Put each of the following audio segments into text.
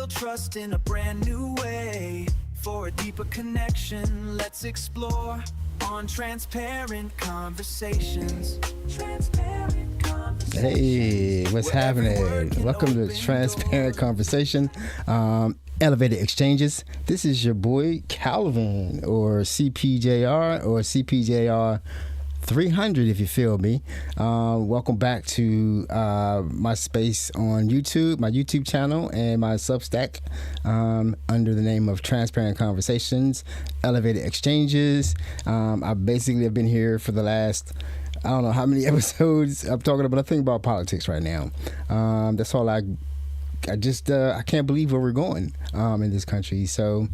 build trust in a brand new way. For a deeper connection, let's explore on Transparent Conversations. Hey, what's happening? Welcome to Transparent Conversation, Elevated Exchanges. This is your boy Calvin, or CPJR, or CPJR 300 if you feel me. Welcome back to my space on YouTube, my YouTube channel, and my Substack under the name of Transparent Conversations, Elevated Exchanges. I basically have been here for the last, I don't know how many episodes I'm talking about. I think about politics right now. That's all I can't believe where we're going in this country. So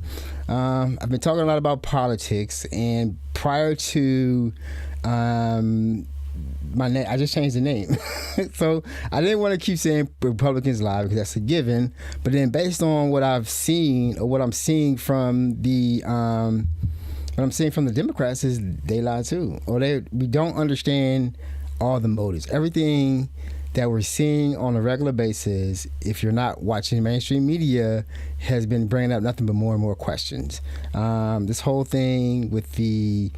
I've been talking a lot about politics, and prior to my name, I just changed the name. So I didn't want to keep saying Republicans lie because that's a given. But then based on what I've seen, or what I'm seeing from the Democrats, is they lie too, or we don't understand all the motives. Everything that we're seeing on a regular basis, if you're not watching mainstream media, has been bringing up nothing but more and more questions. This whole thing with the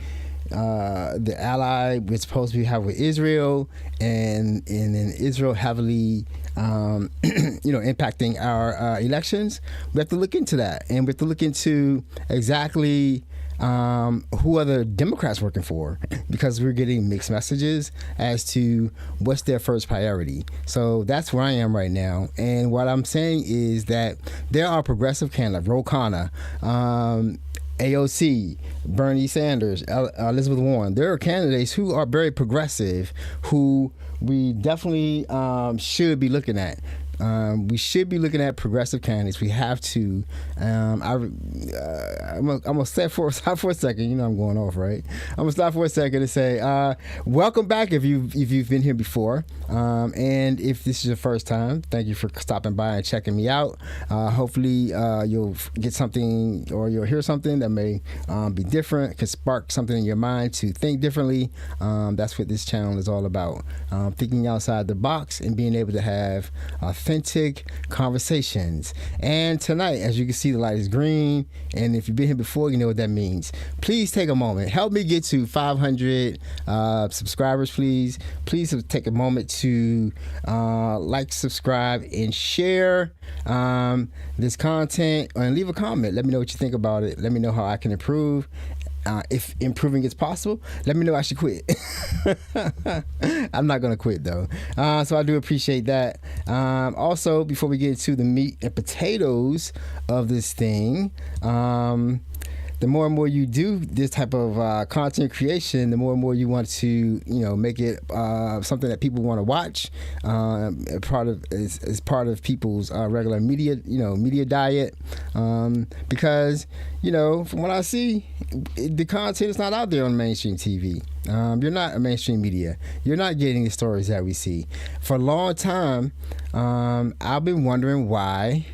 ally we're supposed to have with Israel, and then Israel heavily impacting our elections. We have to look into that, and we have to look into exactly who are the Democrats working for, because we're getting mixed messages as to what's their first priority. So that's where I am right now. And what I'm saying is that there are progressive candidates, Ro Khanna, AOC, Bernie Sanders, Elizabeth Warren. There are candidates who are very progressive, who we definitely should be looking at. We should be looking at progressive candidates. We have to. I'm gonna stop for a second. You know I'm going off, right? I'm gonna stop for a second and say, welcome back if you've been here before, and if this is your first time, thank you for stopping by and checking me out. Hopefully, you'll get something, or you'll hear something that may be different, can spark something in your mind to think differently. That's what this channel is all about: thinking outside the box and being able to have authentic conversations. And tonight, as you can see, the light is green, and if you've been here before, you know what that means. Please take a moment, help me get to 500 subscribers. Please take a moment to like, subscribe, and share this content, and leave a comment. Let me know what you think about it. Let me know how I can improve. If improving is possible, let me know I should quit. I'm not going to quit, though. So I do appreciate that. Also, before we get into the meat and potatoes of this thing, the more and more you do this type of content creation, the more and more you want to, make it something that people want to watch. As part of people's regular media diet. Because, from what I see, the content is not out there on mainstream TV. You're not a mainstream media. You're not getting the stories that we see. For a long time, I've been wondering why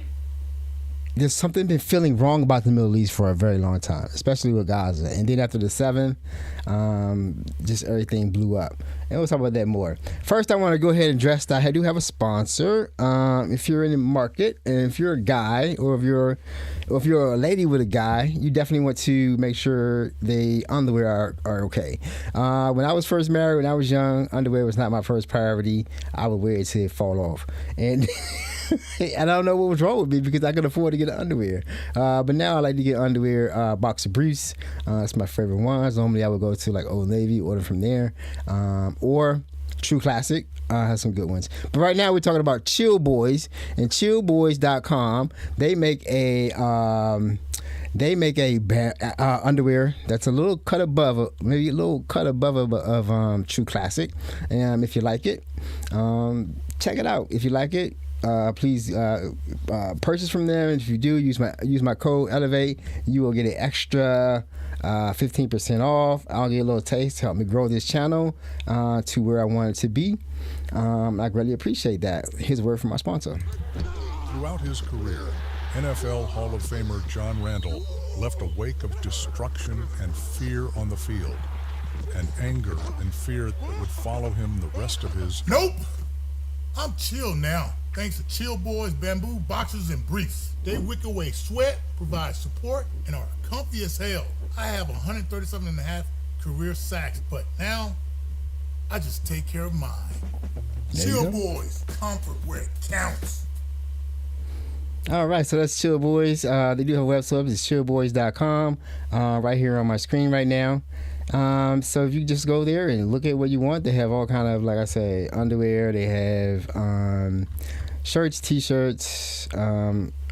there's something been feeling wrong about the Middle East for a very long time, especially with Gaza. And then after the 7th, just everything blew up. And we'll talk about that more. First, I want to go ahead and address that I do have a sponsor. If you're in the market, and if you're a guy, or if you're a lady with a guy, you definitely want to make sure the underwear are okay. When I was first married, when I was young, underwear was not my first priority. I would wear it till it fall off. And I don't know what was wrong with me, because I could afford to get underwear. But now I like to get underwear, boxer briefs. It's my favorite ones. Normally I would go to like Old Navy, order from there. Or True Classic has some good ones. But right now we're talking about Chill Boys, and chillboys.com. They make a underwear that's a little cut above, maybe a little cut above of True Classic. And if you like it, check it out. If you like it, please purchase from them. And if you do, use my code ELEVATE. You will get an extra 15% off. I'll get a little taste to help me grow this channel to where I want it to be. I greatly appreciate that. Here's a word from my sponsor. Throughout his career, NFL Hall of Famer John Randall left a wake of destruction and fear on the field, and anger and fear that would follow him the rest of his... Nope! I'm chill now. Thanks to Chill Boys bamboo boxers and briefs. They wick away sweat, provide support, and are comfy as hell. I have 137 and a half career sacks, but now I just take care of mine. Chill Boys, comfort where it counts. All right, so that's Chill Boys. They do have a website. It's chillboys.com, right here on my screen right now. So if you just go there and look at what you want, they have all kind of, like I say, underwear. They have shirts, t-shirts,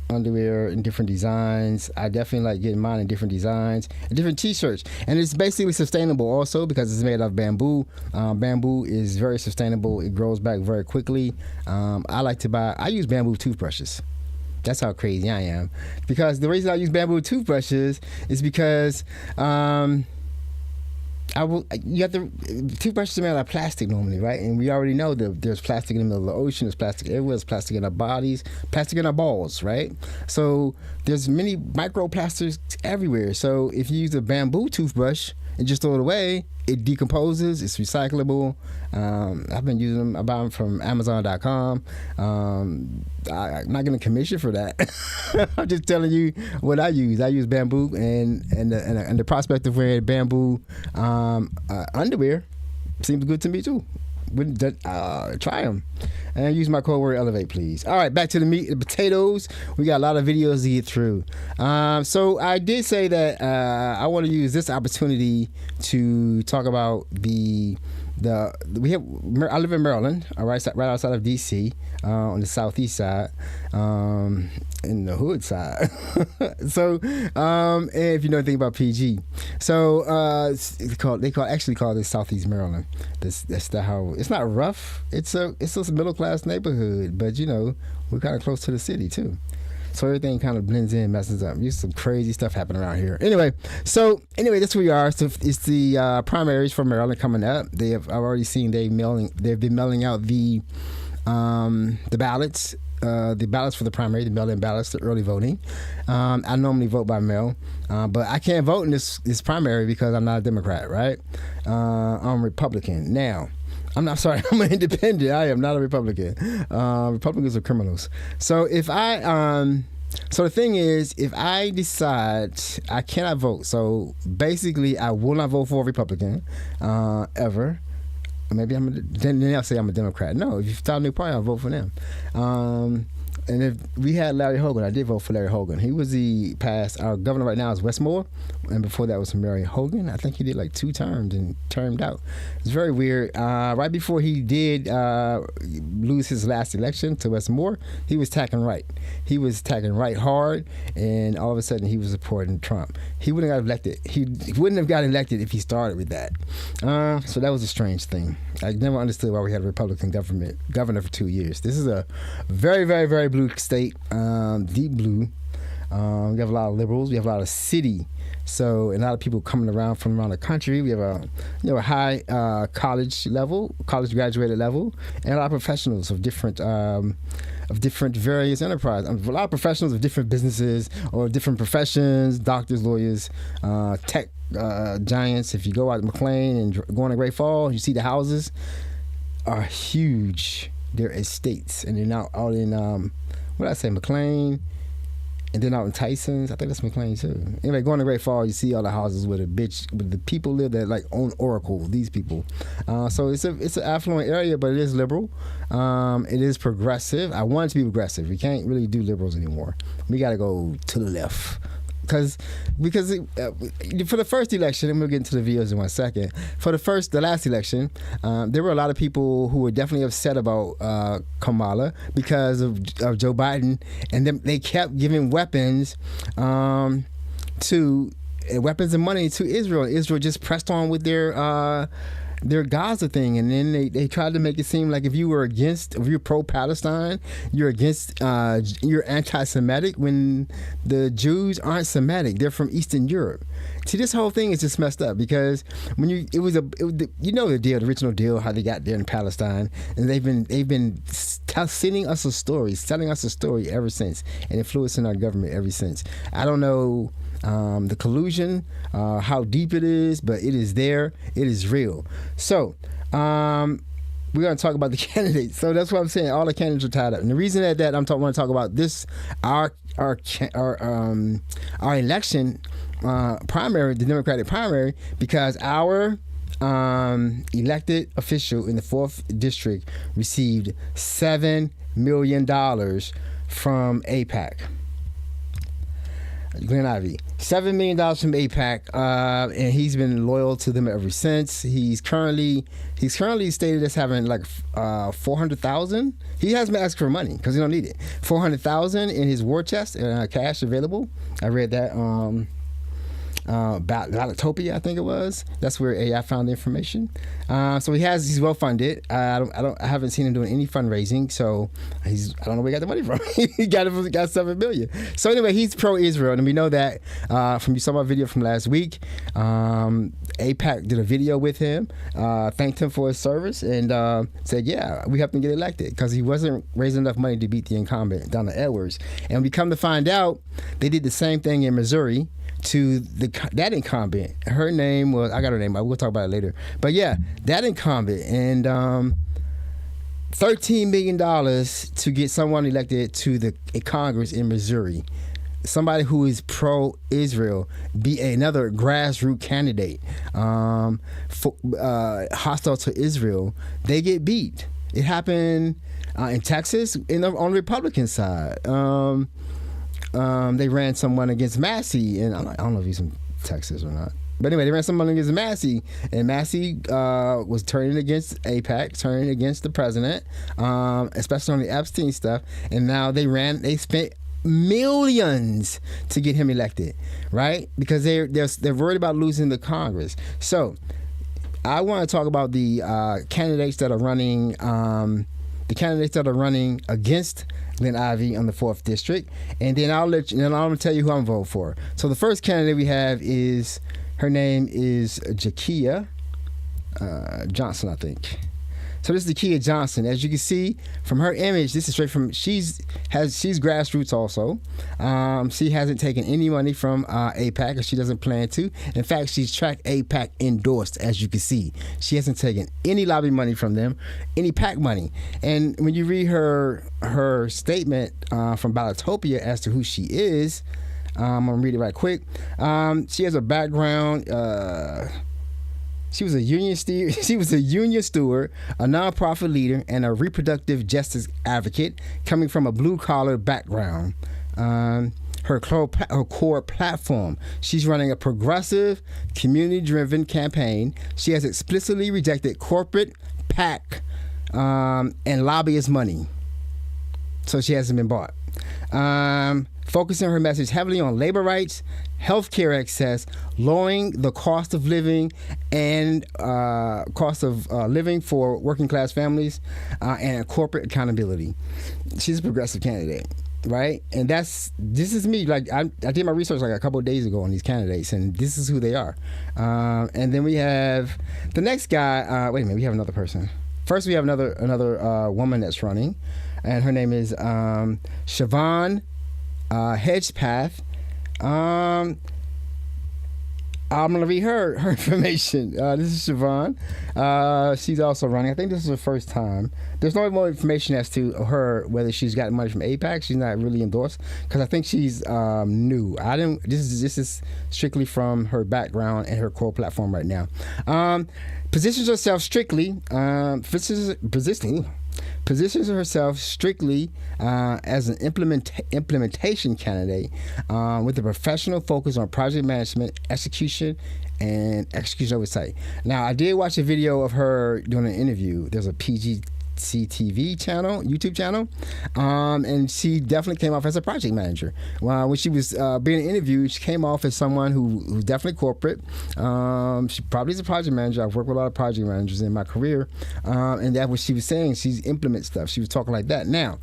underwear in different designs. I definitely like getting mine in different designs and different t-shirts. And it's basically sustainable also because it's made out of bamboo. Bamboo is very sustainable. It grows back very quickly. I use bamboo toothbrushes. That's how crazy I am. Because the reason I use bamboo toothbrushes is because toothbrushes are made out of plastic normally, right? And we already know that there's plastic in the middle of the ocean, there's plastic everywhere, there's plastic in our bodies, plastic in our balls, right? So there's many microplastics everywhere. So if you use a bamboo toothbrush and just throw it away, it decomposes, it's recyclable. I've been using them. I buy them from Amazon.com. I'm not getting a commission for that. I'm just telling you what I use. I use bamboo, and the prospect of wearing bamboo underwear seems good to me too. Try them and use my code word elevate, please. All right, back to the meat and potatoes. We got a lot of videos to get through. So I did say that I want to use this opportunity to talk about I live in Maryland, right outside of DC, on the southeast side, in the hood side. So, and if you know anything about PG, so they call this Southeast Maryland. That's how it's not rough. It's a middle class neighborhood, but we're kind of close to the city too. So everything kind of blends in, messes up. There's some crazy stuff happening around here. Anyway, that's where we are. So it's the primaries for Maryland coming up. I've already seen they've been mailing out the ballots. The ballots for the primary, the mail-in ballots, the early voting. I normally vote by mail, but I can't vote in this primary because I'm not a Democrat, right? I'm Republican. Now, I'm an independent. I am not a Republican. Republicans are criminals. So the thing is, if I decide I cannot vote, so basically I will not vote for a Republican ever. Maybe then they'll say I'm a Democrat. No, if you start a new party, I'll vote for them. And if we had Larry Hogan, I did vote for Larry Hogan. He was our governor right now is Westmore, and before that was Mary Hogan. I think he did like 2 terms and termed out. It's very weird. Right before he did lose his last election to Westmore, he was tacking right. He was tacking right hard, and all of a sudden he was supporting Trump. He wouldn't have got elected. He wouldn't have got elected if he started with that. So that was a strange thing. I never understood why we had a Republican governor for 2 years. This is a very, very, very blue state, deep blue. We have a lot of liberals. We have a lot of city. So, and a lot of people coming around from around the country. We have a high college graduated level, and a lot of professionals of different various enterprises. A lot of professionals of different businesses or different professions, doctors, lawyers, tech giants. If you go out to McLean and go on to Great Falls, you see the houses are huge. They're estates, and they're now out in McLean, and then out in Tyson's. I think that's McLean too. Anyway, going to Great Falls, you see all the houses where the people live that like own Oracle. These people. So it's an affluent area, but it is liberal. It is progressive. I want it to be progressive. We can't really do liberals anymore. We got to go to the left. Because for the first election, and we'll get into the videos in 1 second. For the last election, there were a lot of people who were definitely upset about Kamala because of Joe Biden, and they kept giving weapons and money to Israel. Israel just pressed on with their Gaza thing, and then they tried to make it seem like if you're pro-Palestine, you're anti-Semitic, when the Jews aren't Semitic, they're from Eastern Europe. See, this whole thing is just messed up because when the original deal, how they got there in Palestine, and they've been selling us a story ever since, and influencing our government ever since. I don't know the collusion, how deep it is, but it is there. It is real. So we're going to talk about the candidates. So that's what I'm saying. All the candidates are tied up. And the reason that I'm want to talk about this, our election primary, the Democratic primary, because our elected official in the 4th district received $7 million from AIPAC. Glenn Ivey, $7 million from AIPAC, and he's been loyal to them ever since. He's currently stated as having like 400,000. He hasn't been asking for money because he don't need it. 400,000 in his war chest, cash available. I read that. Ballotopia, I think it was. That's where AI found the information. So he's well funded. I haven't seen him doing any fundraising. So I don't know where he got the money from. he got $7 million. So anyway, he's pro-Israel, and we know that from you saw my video from last week. AIPAC did a video with him, thanked him for his service, and said, yeah, we helped him get elected because he wasn't raising enough money to beat the incumbent, Donna Edwards. And we come to find out they did the same thing in Missouri to that incumbent. Her name was, I got her name, we'll talk about it later. But yeah, that incumbent, and $13 million to get someone elected to the Congress in Missouri. Somebody who is pro-Israel, be another grassroots candidate, hostile to Israel, they get beat. It happened in Texas on the Republican side. They ran someone against Massey, and I don't know if he's from Texas or not. But anyway, they ran someone against Massey, and Massey was turning against AIPAC, turning against the president, especially on the Epstein stuff. And now they spent millions to get him elected, right? Because they're worried about losing the Congress. So I want to talk about the candidates that are running. The candidates that are running against Glenn Ivey on the 4th district, and then I'm gonna tell you who I'm voting for. So the first candidate we have is, her name is Jakia Johnson, I think. So this is Jakia Johnson. As you can see from her image, this is straight from, she's grassroots also. She hasn't taken any money from AIPAC, or she doesn't plan to. In fact, she's tracked AIPAC endorsed, as you can see. She hasn't taken any lobby money from them, any PAC money. And when you read her statement from Ballotopia as to who she is, I'm gonna read it right quick. She has a background. She was a union steward, a nonprofit leader, and a reproductive justice advocate coming from a blue-collar background. Her core platform, she's running a progressive, community-driven campaign. She has explicitly rejected corporate PAC and lobbyist money. So she hasn't been bought. Focusing her message heavily on labor rights, healthcare access, lowering the cost of living and living for working class families, and corporate accountability. She's a progressive candidate, right? And this is me. Like I did my research like a couple of days ago on these candidates, and this is who they are. And then we have the next guy. Wait a minute, we have another person. First, we have another woman that's running, and her name is Siobhan Hedgepath. I'm going to read her information. This is Siobhan. She's also running. I think this is her first time. There's no more information as to her, whether she's gotten money from AIPAC. She's not really endorsed because I think she's new. This is strictly from her background and her core platform right now. Positions herself strictly positions herself strictly as an implementation candidate with a professional focus on project management, execution oversight. Now, I did watch a video of her doing an interview. There's a PGCTV channel, YouTube channel, and she definitely came off as a project manager. When she was being interviewed, she came off as someone who's definitely corporate. She probably is a project manager. I've worked with a lot of project managers in my career, and that's what she was saying. She's implement stuff. She was talking like that. Now,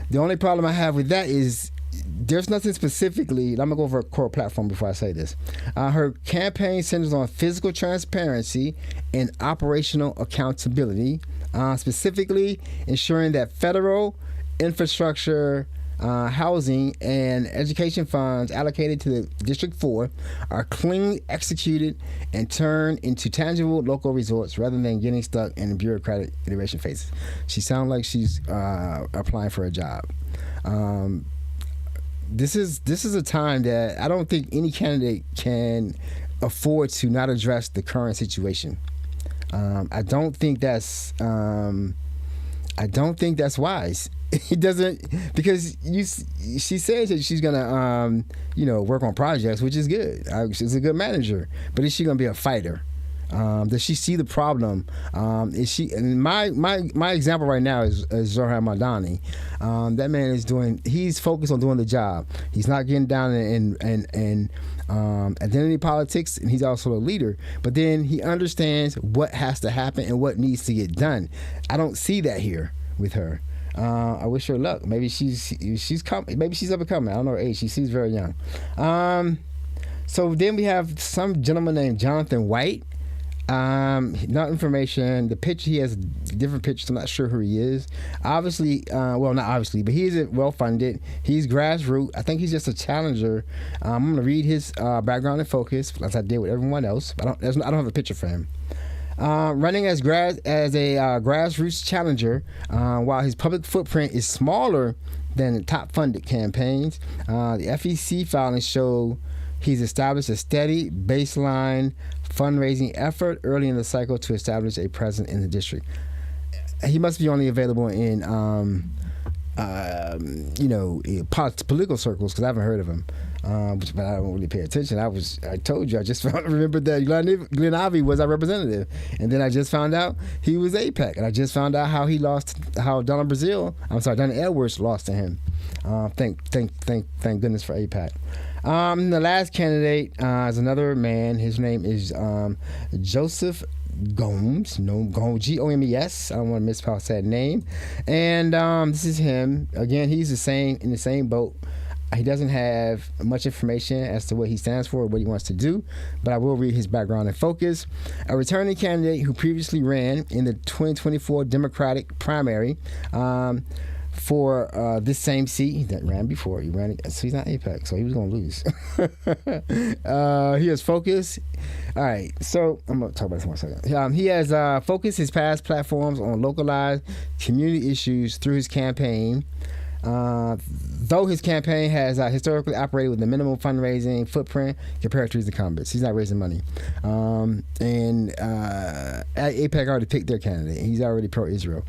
the only problem I have with that is there's nothing specifically. I'm gonna go over her core platform before I say this. Her campaign centers on physical transparency and operational accountability, specifically ensuring that federal infrastructure housing, and education funds allocated to the District 4 are cleanly executed and turned into tangible local resorts rather than getting stuck in the bureaucratic iteration phases. She sounds like she's applying for a job. This is a time that I don't think any candidate can afford to not address the current situation. I don't think that's wise. It doesn't, because she says that she's gonna work on projects, which is good. She's a good manager, but is she gonna be a fighter? Does she see the problem? Is she? And my example right now is Zohar Madani. That man he's focused on doing the job. He's not getting down in identity politics, and he's also a leader. But then he understands what has to happen and what needs to get done. I don't see that here with her. I wish her luck. Maybe she's maybe she's up and coming. I don't know her age. She seems very young. So then we have some gentleman named Jonathan White. Not information. The picture, he has different pictures. I'm not sure who he is. Obviously, well, not obviously, but he isn't well funded. He's grassroots. I think he's just a challenger. I'm gonna read his background and focus, as I did with everyone else. I don't have a picture for him. Running as a grassroots challenger, while his public footprint is smaller than the top funded campaigns, the FEC filings show he's established a steady baseline fundraising effort early in the cycle to establish a presence in the district. He must be only available in political circles, because I haven't heard of him. But I don't really pay attention. I told you, I just remembered that Glenn Ivey was our representative, and then I just found out he was AIPAC, and I just found out how Donna Edwards lost to him. Thank goodness for AIPAC. The last candidate is another man. His name is Joseph Gomes, Gomes. I don't want to mispronounce that name. And this is him. Again, he's in the same boat. He doesn't have much information as to what he stands for or what he wants to do, but I will read his background and focus. A returning candidate who previously ran in the 2024 Democratic primary for this same seat that ran before. He ran, so he's not AIPAC, so he was going to lose. He has focus. All right, so I'm going to talk about this one second. He has focused his past platforms on localized community issues through his campaign. Though his campaign has historically operated with a minimal fundraising footprint compared to his incumbents. He's not raising money. AIPAC already picked their candidate. He's already pro-Israel.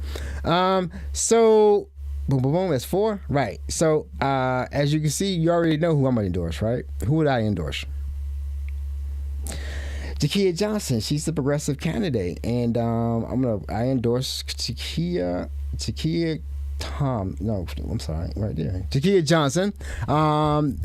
So, boom, that's 4. Right. So, as you can see, you already know who I'm going to endorse, right? Who would I endorse? Jakia Johnson. She's the progressive candidate. And I endorse Jakia Johnson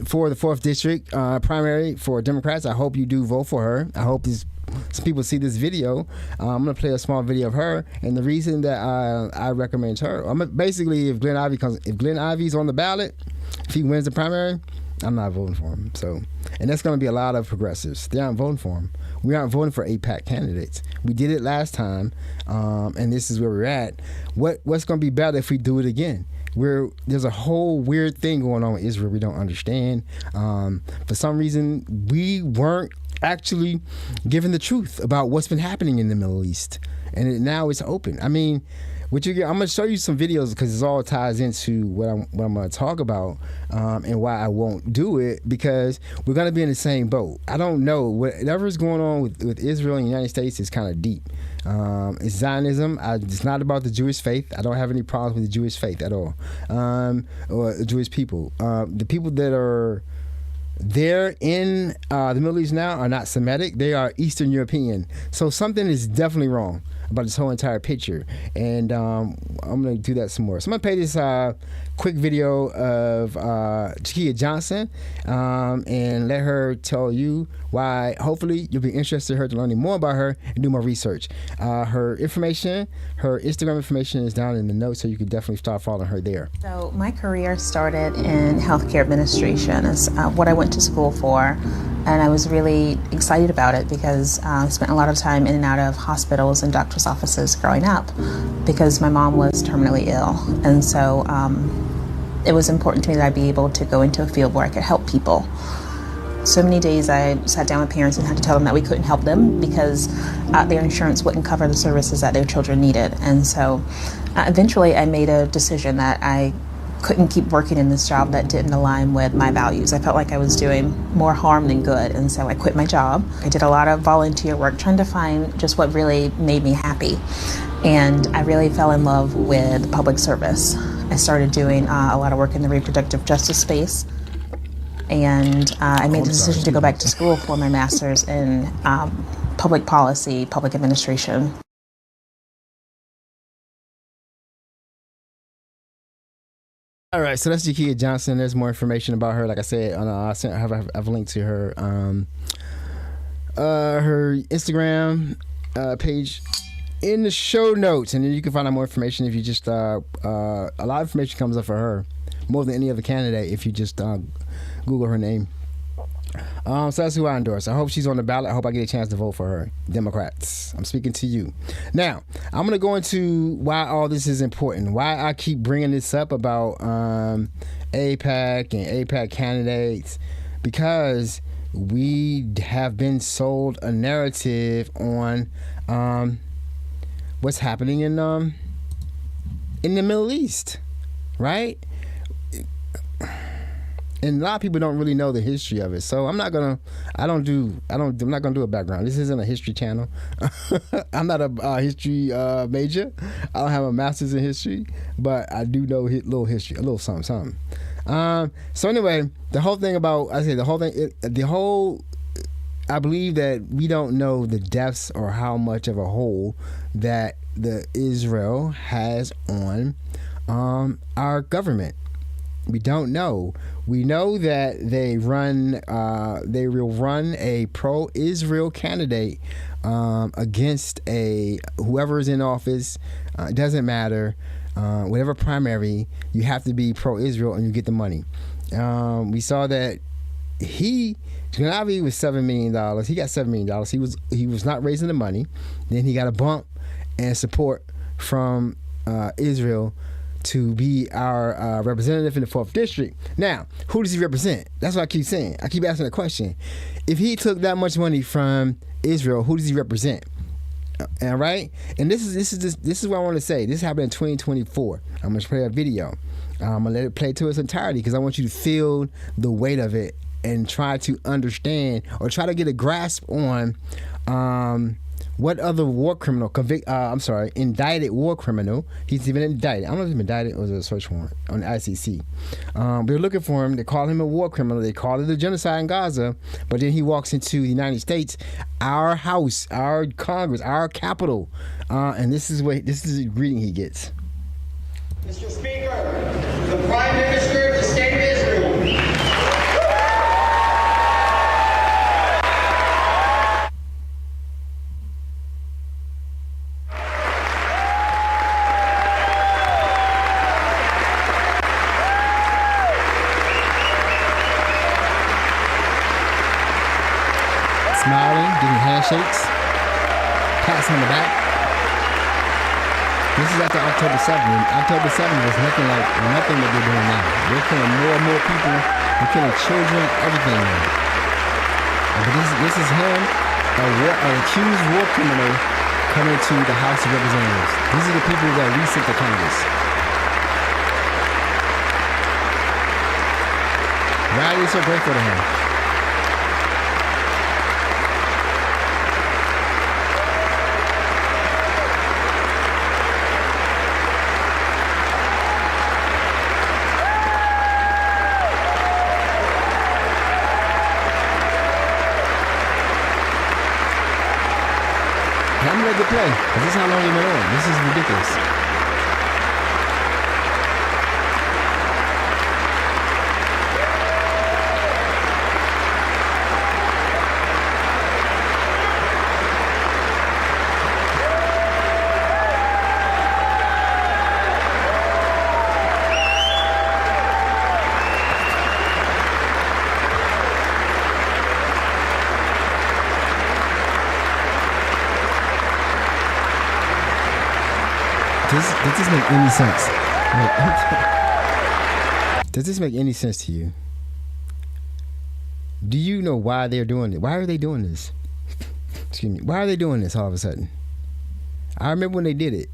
for the 4th District primary for Democrats. I hope you do vote for her. I hope some people see this video. I'm going to play a small video of her, and the reason that I recommend her, basically, if Glenn Ivey's on the ballot, if he wins the primary, I'm not voting for him. So, and that's going to be a lot of progressives. They aren't voting for him. We aren't voting for AIPAC candidates. We did it last time, and this is where we're at. What's going to be better if we do it again? There's a whole weird thing going on with Israel we don't understand. For some reason, we weren't actually given the truth about what's been happening in the Middle East, and now it's open. I mean, I'm going to show you some videos because it all ties into what I'm going to talk about, and why I won't do it, because we're going to be in the same boat. I don't know. Whatever's going on with Israel and the United States is kind of deep. It's Zionism. It's not about the Jewish faith. I don't have any problems with the Jewish faith at all, or the Jewish people. The people that are there in the Middle East now are not Semitic. They are Eastern European. So something is definitely wrong about this whole entire picture, and I'm going to do that some more. So I'm going to play this quick video of Jakia Johnson, and let her tell you why. Hopefully you'll be interested in her, to learning more about her and do more research. Her information, her Instagram information is down in the notes, so you can definitely start following her there. So my career started in healthcare administration. It's what I went to school for. And I was really excited about it because I spent a lot of time in and out of hospitals and doctors' offices growing up because my mom was terminally ill. And so it was important to me that I be able to go into a field where I could help people. So many days I sat down with parents and had to tell them that we couldn't help them because their insurance wouldn't cover the services that their children needed. And so eventually I made a decision that I couldn't keep working in this job that didn't align with my values. I felt like I was doing more harm than good, and so I quit my job. I did a lot of volunteer work trying to find just what really made me happy. And I really fell in love with public service. I started doing a lot of work in the reproductive justice space. And I made the decision to go back to school for my master's in public policy, public administration. All right, so that's Jakia Johnson. There's more information about her. Like I said, I have a link to her her Instagram page in the show notes, and then you can find out more information if you just a lot of information comes up for her, more than any other candidate if you just Google her name. So that's who I endorse. I hope she's on the ballot. I hope I get a chance to vote for her. Democrats, I'm speaking to you. Now, I'm going to go into why all this is important, why I keep bringing this up about AIPAC and AIPAC candidates, because we have been sold a narrative on what's happening in the Middle East, right? And a lot of people don't really know the history of it. So I'm not gonna do a background. This isn't a history channel. I'm not a history major. I don't have a master's in history, but I do know a little history, a little something. So anyway, I believe that we don't know the depths or how much of a hold that the Israel has on our government. We don't know. We know that they will run a pro-Israel candidate against whoever is in office. It doesn't matter. Whatever primary, you have to be pro-Israel and you get the money. We saw that Ganavi was $7 million. He got $7 million. He was not raising the money. Then he got a bump and support from Israel to be our representative in the 4th district. Now, who does he represent? That's what I keep saying. I keep asking the question. If he took that much money from Israel, who does he represent? All right? And this is what I want to say. This happened in 2024. I'm going to play a video. I'm going to let it play to its entirety because I want you to feel the weight of it and try to understand or try to get a grasp on what other war criminal, indicted war criminal, he's even indicted. I don't know if he's been indicted or was it a search warrant on the ICC. They're looking for him. They call him a war criminal. They call it a genocide in Gaza. But then he walks into the United States, our house, our Congress, our Capitol. And this is the greeting he gets. Mr. Speaker, the Prime Minister of the State of Israel. Smiling, giving handshakes, pats on the back. This is after October 7th. October 7th was nothing like nothing that they're doing now. They're killing more and more people. They're killing children, everything now. But this is him, an accused war criminal, coming to the House of Representatives. These are the people that we sent to Congress. Why are we so grateful to him? I'm gonna let it play, because this is how long you've been on. This is ridiculous. Does this make any sense? Does this make any sense to you? Do you know why they're doing it? Why are they doing this? Excuse me. Why are they doing this all of a sudden? I remember when they did it.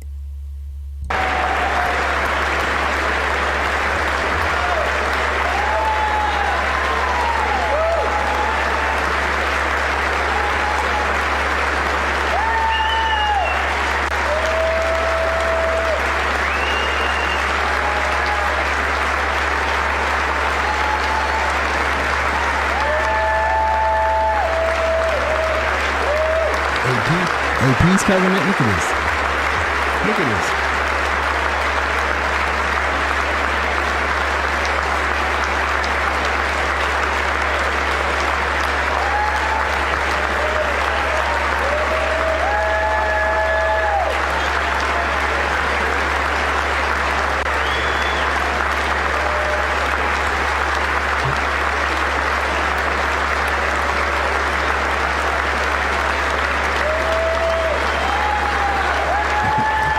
Peace covenant. Look at this. Look at this.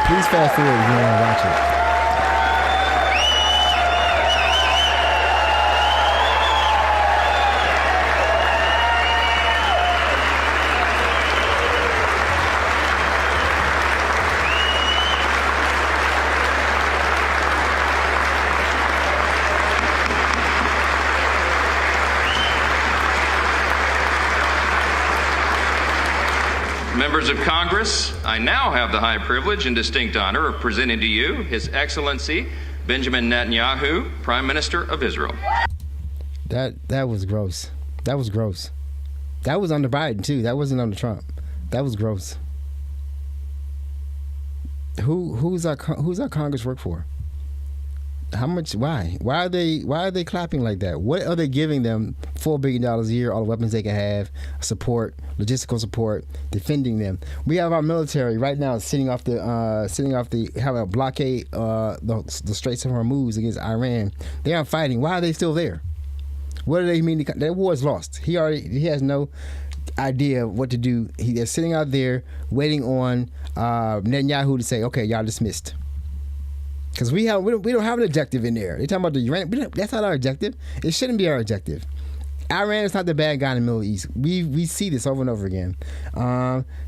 Please fast forward if you want to watch it. Members of Congress, I now have the high privilege and distinct honor of presenting to you His Excellency Benjamin Netanyahu, Prime Minister of Israel. That was gross. That was gross. That was under Biden too. That wasn't under Trump. That was gross. Who's our Congress work for? How much? Why are they clapping like that? What are they giving them? $4 billion a year, all the weapons they can have, support, logistical support, defending them. We have our military right now sitting off the having a blockade the Straits of Hormuz against Iran. They aren't fighting. Why are they still there? What do they mean? That war is lost. He has no idea what to do. They're sitting out there waiting on Netanyahu to say, "Okay, y'all dismissed." Because we don't have an objective in there. They're talking about the Iran. That's not our objective. It shouldn't be our objective. Iran is not the bad guy in the Middle East. We see this over and over again.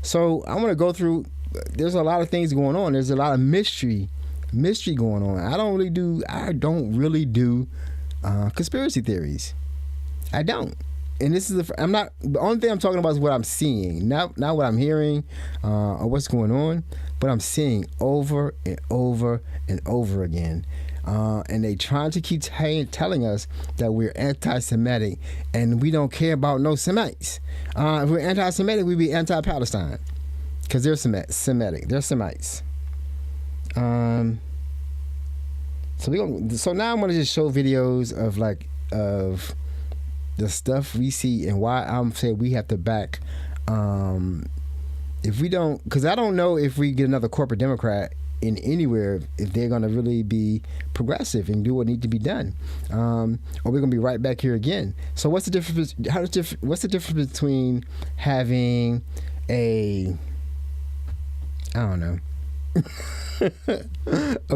So I want to go through. There's a lot of things going on. There's a lot of mystery going on. I don't really do conspiracy theories. I don't. And this is the only thing I'm talking about is what I'm seeing, not what I'm hearing or what's going on, but I'm seeing over and over and over again. And they trying to keep telling us that we're anti-Semitic and we don't care about no Semites. If we're anti-Semitic, we'd be anti-Palestine because they're Semitic. They're Semites. So now I'm gonna just show videos of the stuff we see and why I'm saying we have to back. If we don't, because I don't know if we get another corporate Democrat in anywhere, if they're going to really be progressive and do what needs to be done, or we're going to be right back here again. So what's the difference? What's the difference between having a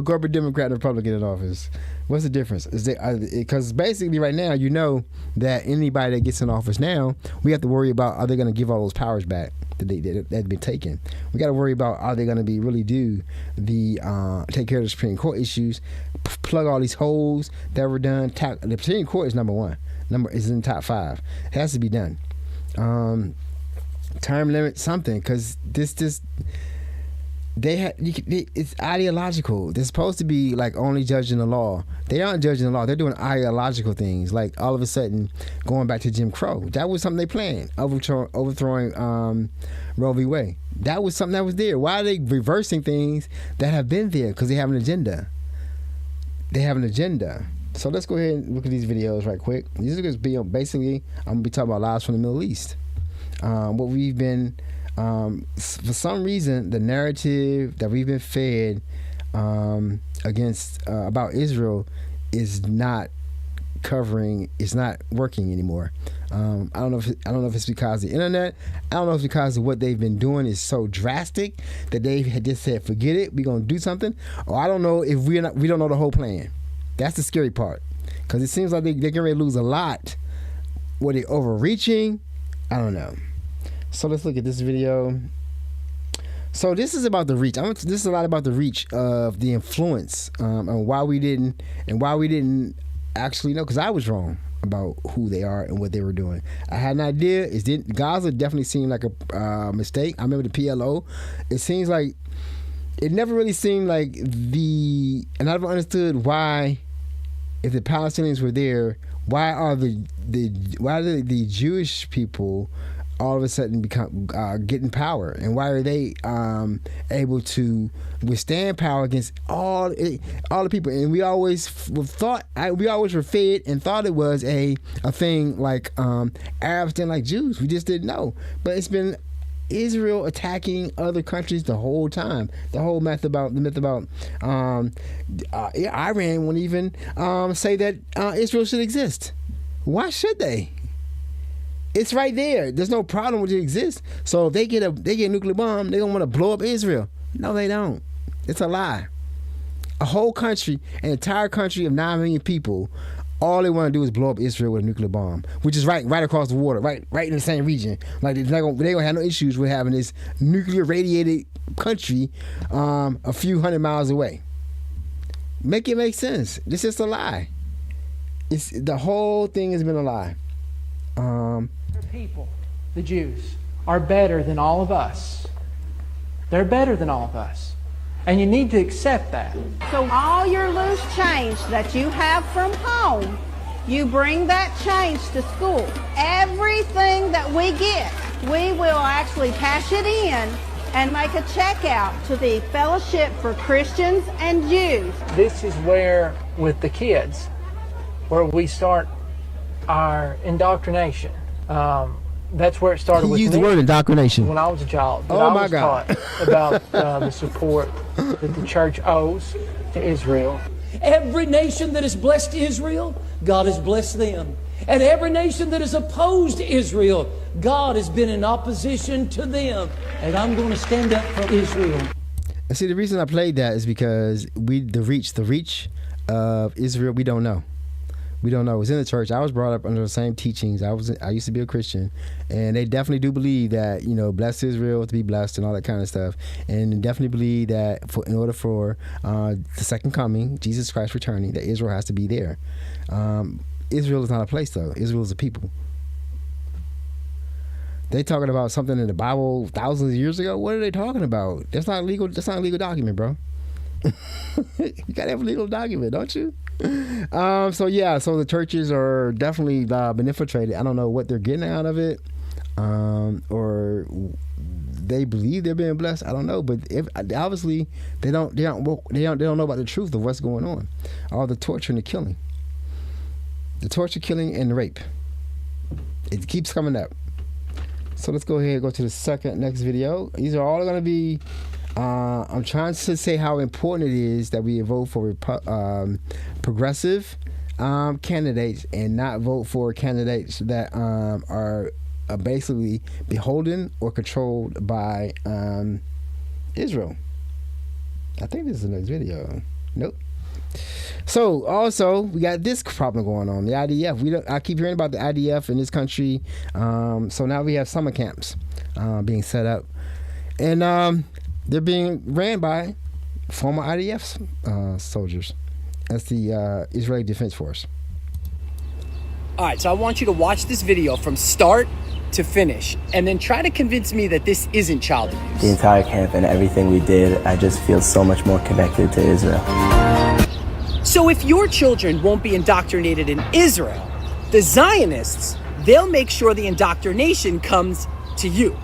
corporate Democrat and Republican in office? What's the difference? Because basically right now, you know that anybody that gets in office now, we have to worry about, are they going to give all those powers back that had been taken? We got to worry about, are they going to be really do the take care of the Supreme Court issues, plug all these holes that were done. The Supreme Court is number one. Is in top 5. It has to be done. Term limit something, because it's ideological. They're supposed to be like only judging the law. They aren't judging the law. They're doing ideological things, like all of a sudden going back to Jim Crow. That was something they planned, overthrowing Roe v. Wade. That was something that was there. Why are they reversing things that have been there? Because they have an agenda. So let's go ahead and look at these videos right quick. These are going to be basically, I'm going to be talking about lives from the Middle East. What we've been... for some reason, the narrative that we've been fed about Israel is not working anymore. I don't know if it's because of the internet. I don't know if it's because of what they've been doing is so drastic that they had just said, forget it, we're gonna do something. Or I don't know if we don't know the whole plan. That's the scary part. Because it seems like they're getting ready to lose a lot. Were they overreaching? I don't know. So let's look at this video. So this is about the reach. This is a lot about the reach of the influence, and why we didn't actually know, because I was wrong about who they are and what they were doing. I had an idea. Gaza definitely seemed like a mistake. I remember the PLO. It seems like it never really seemed like and I never understood why, if the Palestinians were there, why are the Jewish people all of a sudden become getting power, and why are they able to withstand power against all the people? And we always were fed and thought it was a thing like Arabs didn't like Jews. We just didn't know. But it's been Israel attacking other countries the whole time. The whole myth about Iran won't even say that Israel should exist. Why should they? It's right there. There's no problem with it exists. So if they get a nuclear bomb, they don't want to blow up Israel. No, they don't. It's a lie. A whole country, an entire country of 9 million people, all they want to do is blow up Israel with a nuclear bomb, which is right across the water, right in the same region. Like they don't have no issues with having this nuclear radiated country a few hundred miles away. Make it make sense. This is a lie. The whole thing has been a lie. People, the Jews, are better than all of us. They're better than all of us. And you need to accept that. So all your loose change that you have from home, you bring that change to school. Everything that we get, we will actually cash it in and make a check out to the Fellowship for Christians and Jews. This is where, with the kids, where we start our indoctrination. That's where it started with me. Use the word indoctrination. When I was a child, oh my God, taught about the support that the church owes to Israel. Every nation that has blessed Israel, God has blessed them. And every nation that has opposed Israel, God has been in opposition to them. And I'm going to stand up for Israel. And see, the reason I played that is because the reach of Israel, we don't know. We don't know. It's in the church. I was brought up under the same teachings. I used to be a Christian, and they definitely do believe that, bless Israel to be blessed and all that kind of stuff, and definitely believe that in order for the second coming, Jesus Christ returning, that Israel has to be there. Israel is not a place, though. Israel is a people. They talking about something in the Bible thousands of years ago. What are they talking about? That's not legal. That's not a legal document, bro. You gotta have a legal document, don't you? So the churches are definitely been infiltrated. I don't know what they're getting out of it, or they believe they're being blessed. I don't know, but obviously they don't know about the truth of what's going on. All the torture and the killing, and the rape. It keeps coming up. So let's go ahead and go to the next video. These are all going to be. I'm trying to say how important it is that we vote for progressive candidates and not vote for candidates that are basically beholden or controlled by Israel. I think this is the next video. Nope. So also we got this problem going on, the IDF. I keep hearing about the IDF in this country. So now we have summer camps being set up, and they're being ran by former IDF soldiers. That's the Israeli Defense Force. All right, so I want you to watch this video from start to finish, and then try to convince me that this isn't child abuse. The entire camp and everything we did, I just feel so much more connected to Israel. So if your children won't be indoctrinated in Israel, the Zionists, they'll make sure the indoctrination comes to you.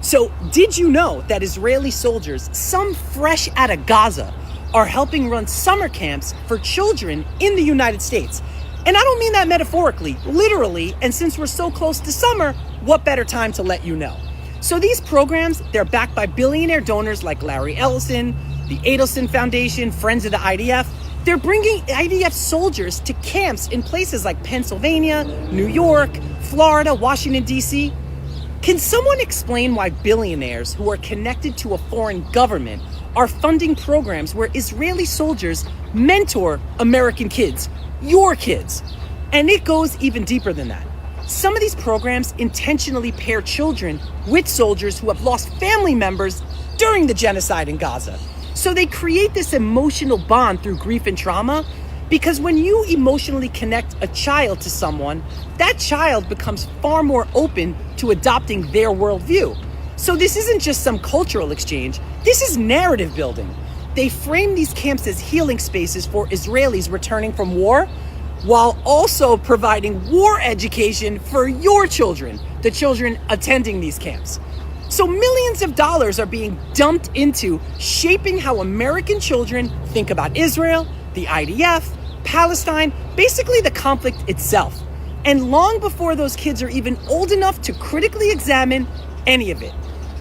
So did you know that Israeli soldiers, some fresh out of Gaza, are helping run summer camps for children in the United States? And I don't mean that metaphorically, literally, and since we're so close to summer, what better time to let you know? So these programs, they're backed by billionaire donors like Larry Ellison, the Adelson Foundation, Friends of the IDF. They're bringing IDF soldiers to camps in places like Pennsylvania, New York, Florida, Washington, D.C. Can someone explain why billionaires who are connected to a foreign government are funding programs where Israeli soldiers mentor American kids? your kids. And it goes even deeper than that. Some of these programs intentionally pair children with soldiers who have lost family members during the genocide in Gaza. So they create this emotional bond through grief and trauma, because when you emotionally connect a child to someone, that child becomes far more open to adopting their worldview. So this isn't just some cultural exchange, this is narrative building. They frame these camps as healing spaces for Israelis returning from war, while also providing war education for your children, the children attending these camps. So millions of dollars are being dumped into shaping how American children think about Israel, the IDF, Palestine, basically the conflict itself. And long before those kids are even old enough to critically examine any of it.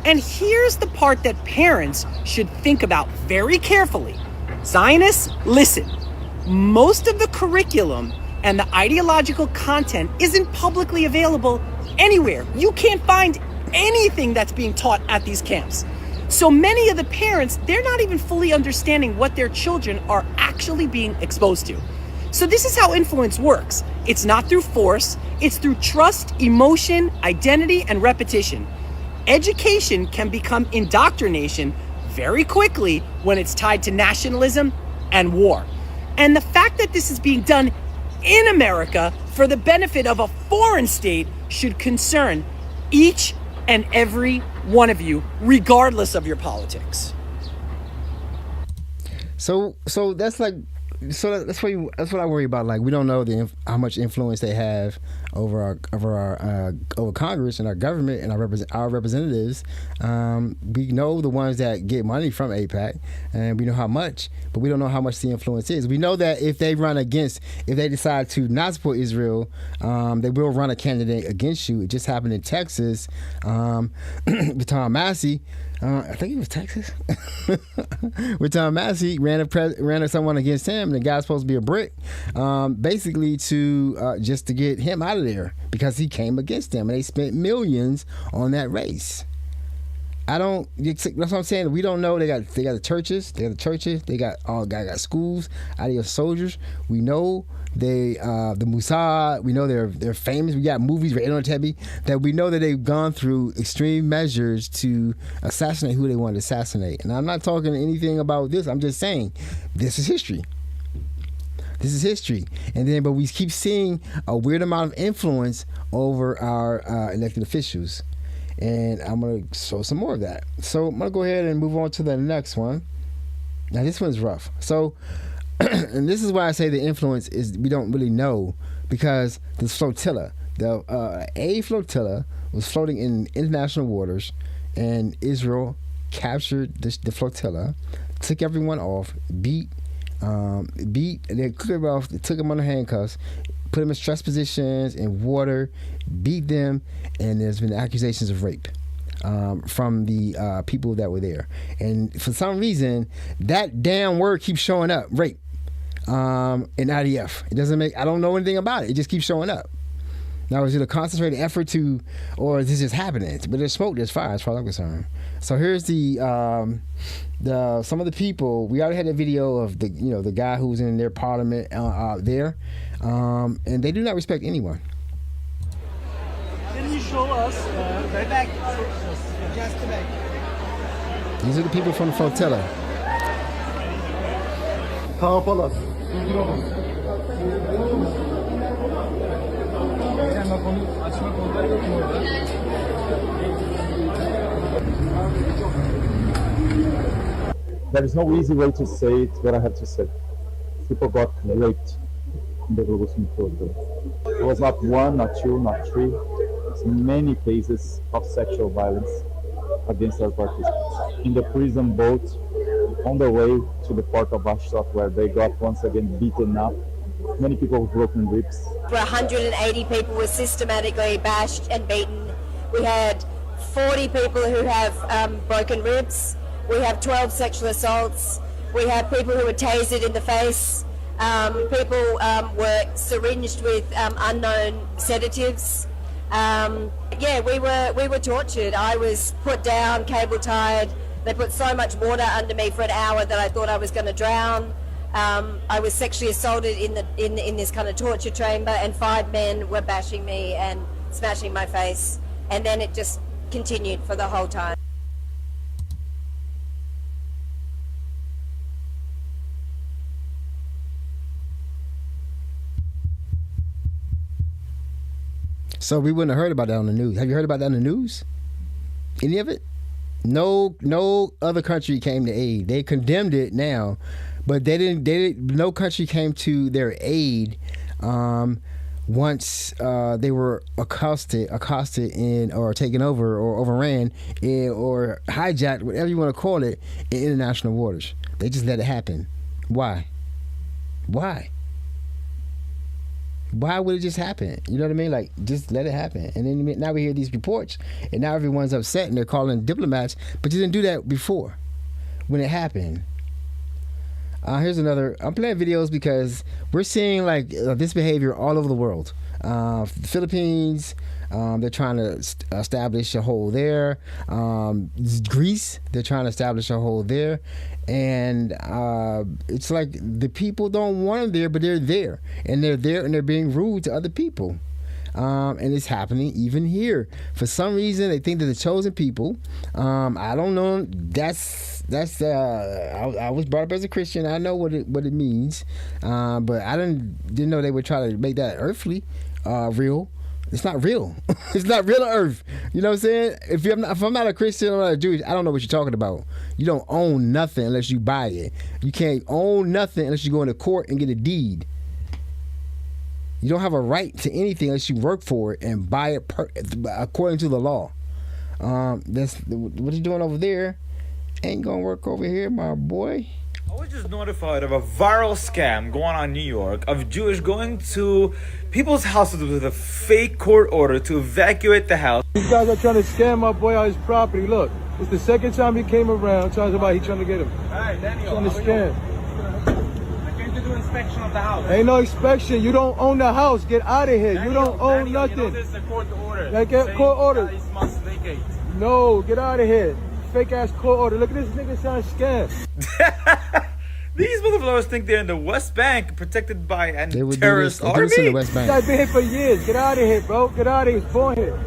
And here's the part that parents should think about very carefully. Zionists, listen. Most of the curriculum and the ideological content isn't publicly available anywhere. You can't find anything that's being taught at these camps. So many of the parents, they're not even fully understanding what their children are actually being exposed to. So this is how influence works. It's not through force, it's through trust, emotion, identity, and repetition. Education can become indoctrination very quickly when it's tied to nationalism and war. And the fact that this is being done in America for the benefit of a foreign state should concern each and every one of you, regardless of your politics. So that's like, that's what I worry about. Like, we don't know how much influence they have over Congress and our government and our representatives. We know the ones that get money from AIPAC, and we know how much, but we don't know how much the influence is. We know that if they decide to not support Israel, they will run a candidate against you. It just happened in Texas with Tom Massey. I think it was Texas. With Tom Massey ran someone against him, and the guy's supposed to be a brick, basically to just to get him out of there because he came against them, and they spent millions on that race. That's what I'm saying. We don't know. They got the churches. They got schools out of your soldiers. We know the Mossad. We know they're famous. We got movies right on TV that we know that they've gone through extreme measures to assassinate who they want to assassinate. And I'm not talking anything about this. I'm just saying this is history. This is history. But we keep seeing a weird amount of influence over our elected officials. And I'm going to show some more of that. So I'm going to go ahead and move on to the next one. Now, this one's rough. So, and this is why I say the influence is we don't really know, because this flotilla, a flotilla was floating in international waters, and Israel captured the flotilla, took everyone off, beat, they took them off, they took them under handcuffs, put them in stress positions in water, beat them, and there's been accusations of rape from the people that were there. And for some reason, that damn word keeps showing up, rape, in IDF. It doesn't I don't know anything about it. It just keeps showing up. Now, is it a concentrated effort to, or is this just happening? But there's smoke, there's fire, as far as I'm concerned. So here's some of the people. We already had a video of the guy who was in their parliament there, and they do not respect anyone. Can you show us the back? Just the back. These are the people from the flotilla. There is no easy way to say it, what I have to say. People got raped in the revolution protest. It was not one, not two, not three. It's many cases of sexual violence against our participants. In the prison boat, on the way to the port of Ashdod, where they got once again beaten up. Many people with broken ribs. 180 people were systematically bashed and beaten. We had 40 people who have broken ribs. We have 12 sexual assaults. We have people who were tasered in the face. People were syringed with unknown sedatives. We were tortured. I was put down, cable tied. They put so much water under me for an hour that I thought I was going to drown. I was sexually assaulted in this kind of torture chamber, and 5 men were bashing me and smashing my face, and then it just continued for the whole time. So we wouldn't have heard about that on the news. Have you heard about that on the news? Any of it? No other country came to aid. They condemned it now, but they didn't. No country came to their aid once they were accosted in, or taken over, or overran, or hijacked, whatever you want to call it, in international waters. They just let it happen. Why? Why would it just happen? You know what I mean? Like, just let it happen. And then now we hear these reports, and now everyone's upset, and they're calling diplomats, but you didn't do that before when it happened. Here's another. I'm playing videos because we're seeing like this behavior all over the world. The Philippines, they're trying to establish a hold there. Greece, they're trying to establish a hold there. And it's like the people don't want them there, but they're there. And they're there, and they're being rude to other people. And it's happening even here. For some reason, they think they're the chosen people. I don't know. I was brought up as a Christian. I know what it means. But I didn't know they would try to make that earthly real. It's not real. It's not real on earth. You know what I'm saying? If I'm not a Christian, I'm not a Jewish, I don't know what you're talking about. You don't own nothing unless you buy it. You can't own nothing unless you go into court and get a deed. You don't have a right to anything unless you work for it and buy it according to the law. That's what you're doing over there. Ain't gonna work over here, my boy. I was just notified of a viral scam going on in New York of Jewish going to people's houses with a fake court order to evacuate the house. These guys are trying to scam my boy out his property. Look, it's the second time he came around trying to get him. Alright, Daniel. Trying to scam. I came to do inspection of the house. Ain't no inspection. You don't own the house. Get out of here. Daniel, you don't own nothing. You know this is a court order. Like, get court order. He must vacate. No, get out of here. Fake ass court order. Look at this nigga trying to scam. These motherfuckers think they're in the West Bank, protected by a terrorist in army. the West Bank. I've been here for years. Get out of here, bro. Get out of here. He's born here.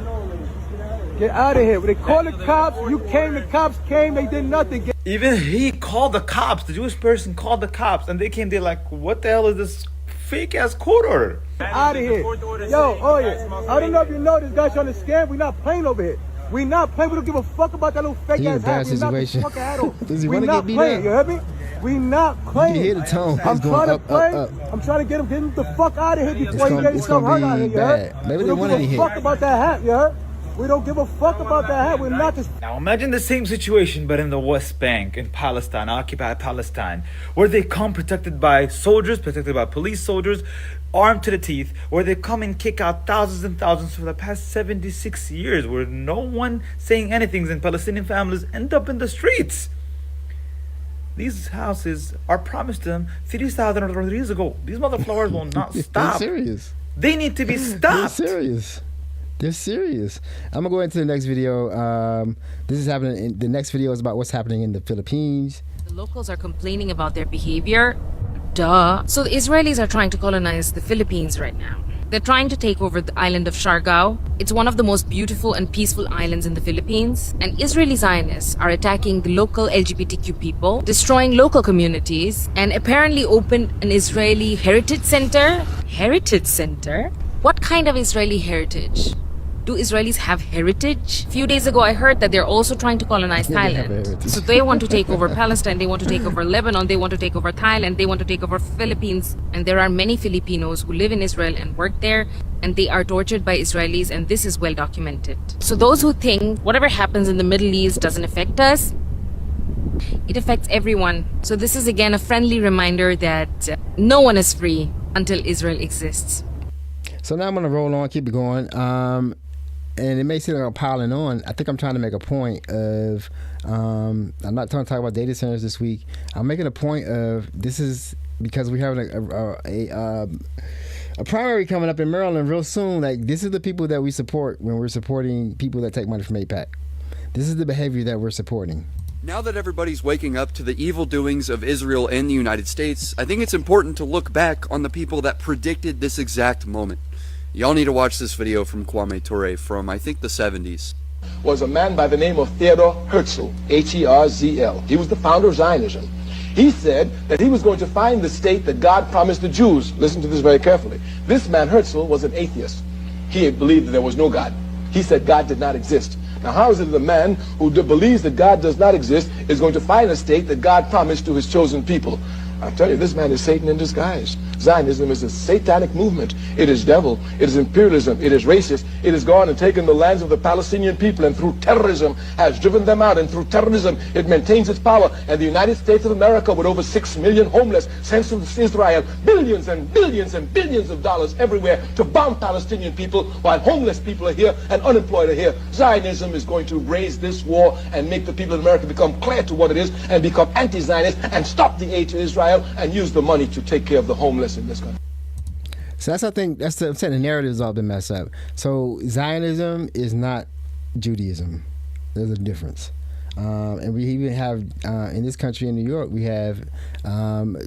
Get out of here. When they called the cops, you came. The cops came. They did nothing. Even he called the cops. The Jewish person called the cops, and they came. They're like, "What the hell is this fake ass court order?" Get out of here. Yo, oh yeah. I don't know if you know this guy's trying to scam. We're not playing over here. We not playing. We don't give a fuck about that little fake ass hat. We not this fucking hat on. Does he we want to not get beat playing. up? You heard me? We not playing. You hear the tone. I'm It's going trying to up, play. up. I'm trying to get him the fuck out of here before he gets himself hurt out here. You heard? Maybe We they don't wanted to give a hit. fuck about that hat. You heard? We don't give a fuck about that hat. We're not just. Now imagine the same situation, but in the West Bank, in Palestine, occupied Palestine, where they come protected by soldiers, protected by police soldiers, armed to the teeth, where they come and kick out thousands and thousands for the past 76 years, where no one saying anything, and Palestinian families end up in the streets. These houses are promised to them 3,000 or 3 years ago. These motherfuckers will not stop. They're serious. They need to be stopped. They're serious. I'm gonna go into the next video. This is happening. The next video is about what's happening in the Philippines. The locals are complaining about their behavior. Duh. So the Israelis are trying to colonize the Philippines right now. They're trying to take over the island of Siargao. It's one of the most beautiful and peaceful islands in the Philippines. And Israeli Zionists are attacking the local LGBTQ people, destroying local communities, and apparently opened an Israeli heritage center. Heritage center? What kind of Israeli heritage? Do Israelis have heritage? A few days ago, I heard that they're also trying to colonize Thailand. So they want to take over Palestine, they want to take over Lebanon, they want to take over Thailand, they want to take over Philippines. And there are many Filipinos who live in Israel and work there, and they are tortured by Israelis, and this is well documented. So those who think whatever happens in the Middle East doesn't affect us, it affects everyone. So this is again a friendly reminder that no one is free until Israel exists. So now I'm gonna roll on, keep it going. And it may seem like I'm piling on. I think I'm trying to make a point of, I'm not trying to talk about data centers this week. I'm making a point of, this is because we're having a primary coming up in Maryland real soon. Like, this is the people that we support when we're supporting people that take money from AIPAC. This is the behavior that we're supporting. Now that everybody's waking up to the evil doings of Israel and the United States, I think it's important to look back on the people that predicted this exact moment. Y'all need to watch this video from Kwame Ture from, I think, the 70s. Was a man by the name of Theodor Herzl, H-E-R-Z-L. He was the founder of Zionism. He said that he was going to find the state that God promised the Jews. Listen to this very carefully. This man, Herzl, was an atheist. He believed that there was no God. He said God did not exist. Now, how is it that a man who believes that God does not exist is going to find a state that God promised to his chosen people? I tell you, this man is Satan in disguise. Zionism is a satanic movement. It is devil. It is imperialism. It is racist. It has gone and taken the lands of the Palestinian people and through terrorism has driven them out. And through terrorism, it maintains its power. And the United States of America, with over 6 million homeless, sends to Israel billions and billions and billions of dollars everywhere to bomb Palestinian people while homeless people are here and unemployed are here. Zionism is going to raise this war and make the people of America become clear to what it is and become anti-Zionist and stop the aid to Israel and use the money to take care of the homeless in this country. So that's, I think, I'm saying the narrative's all been messed up. So Zionism is not Judaism. There's a difference. And we even have, in this country, in New York, we have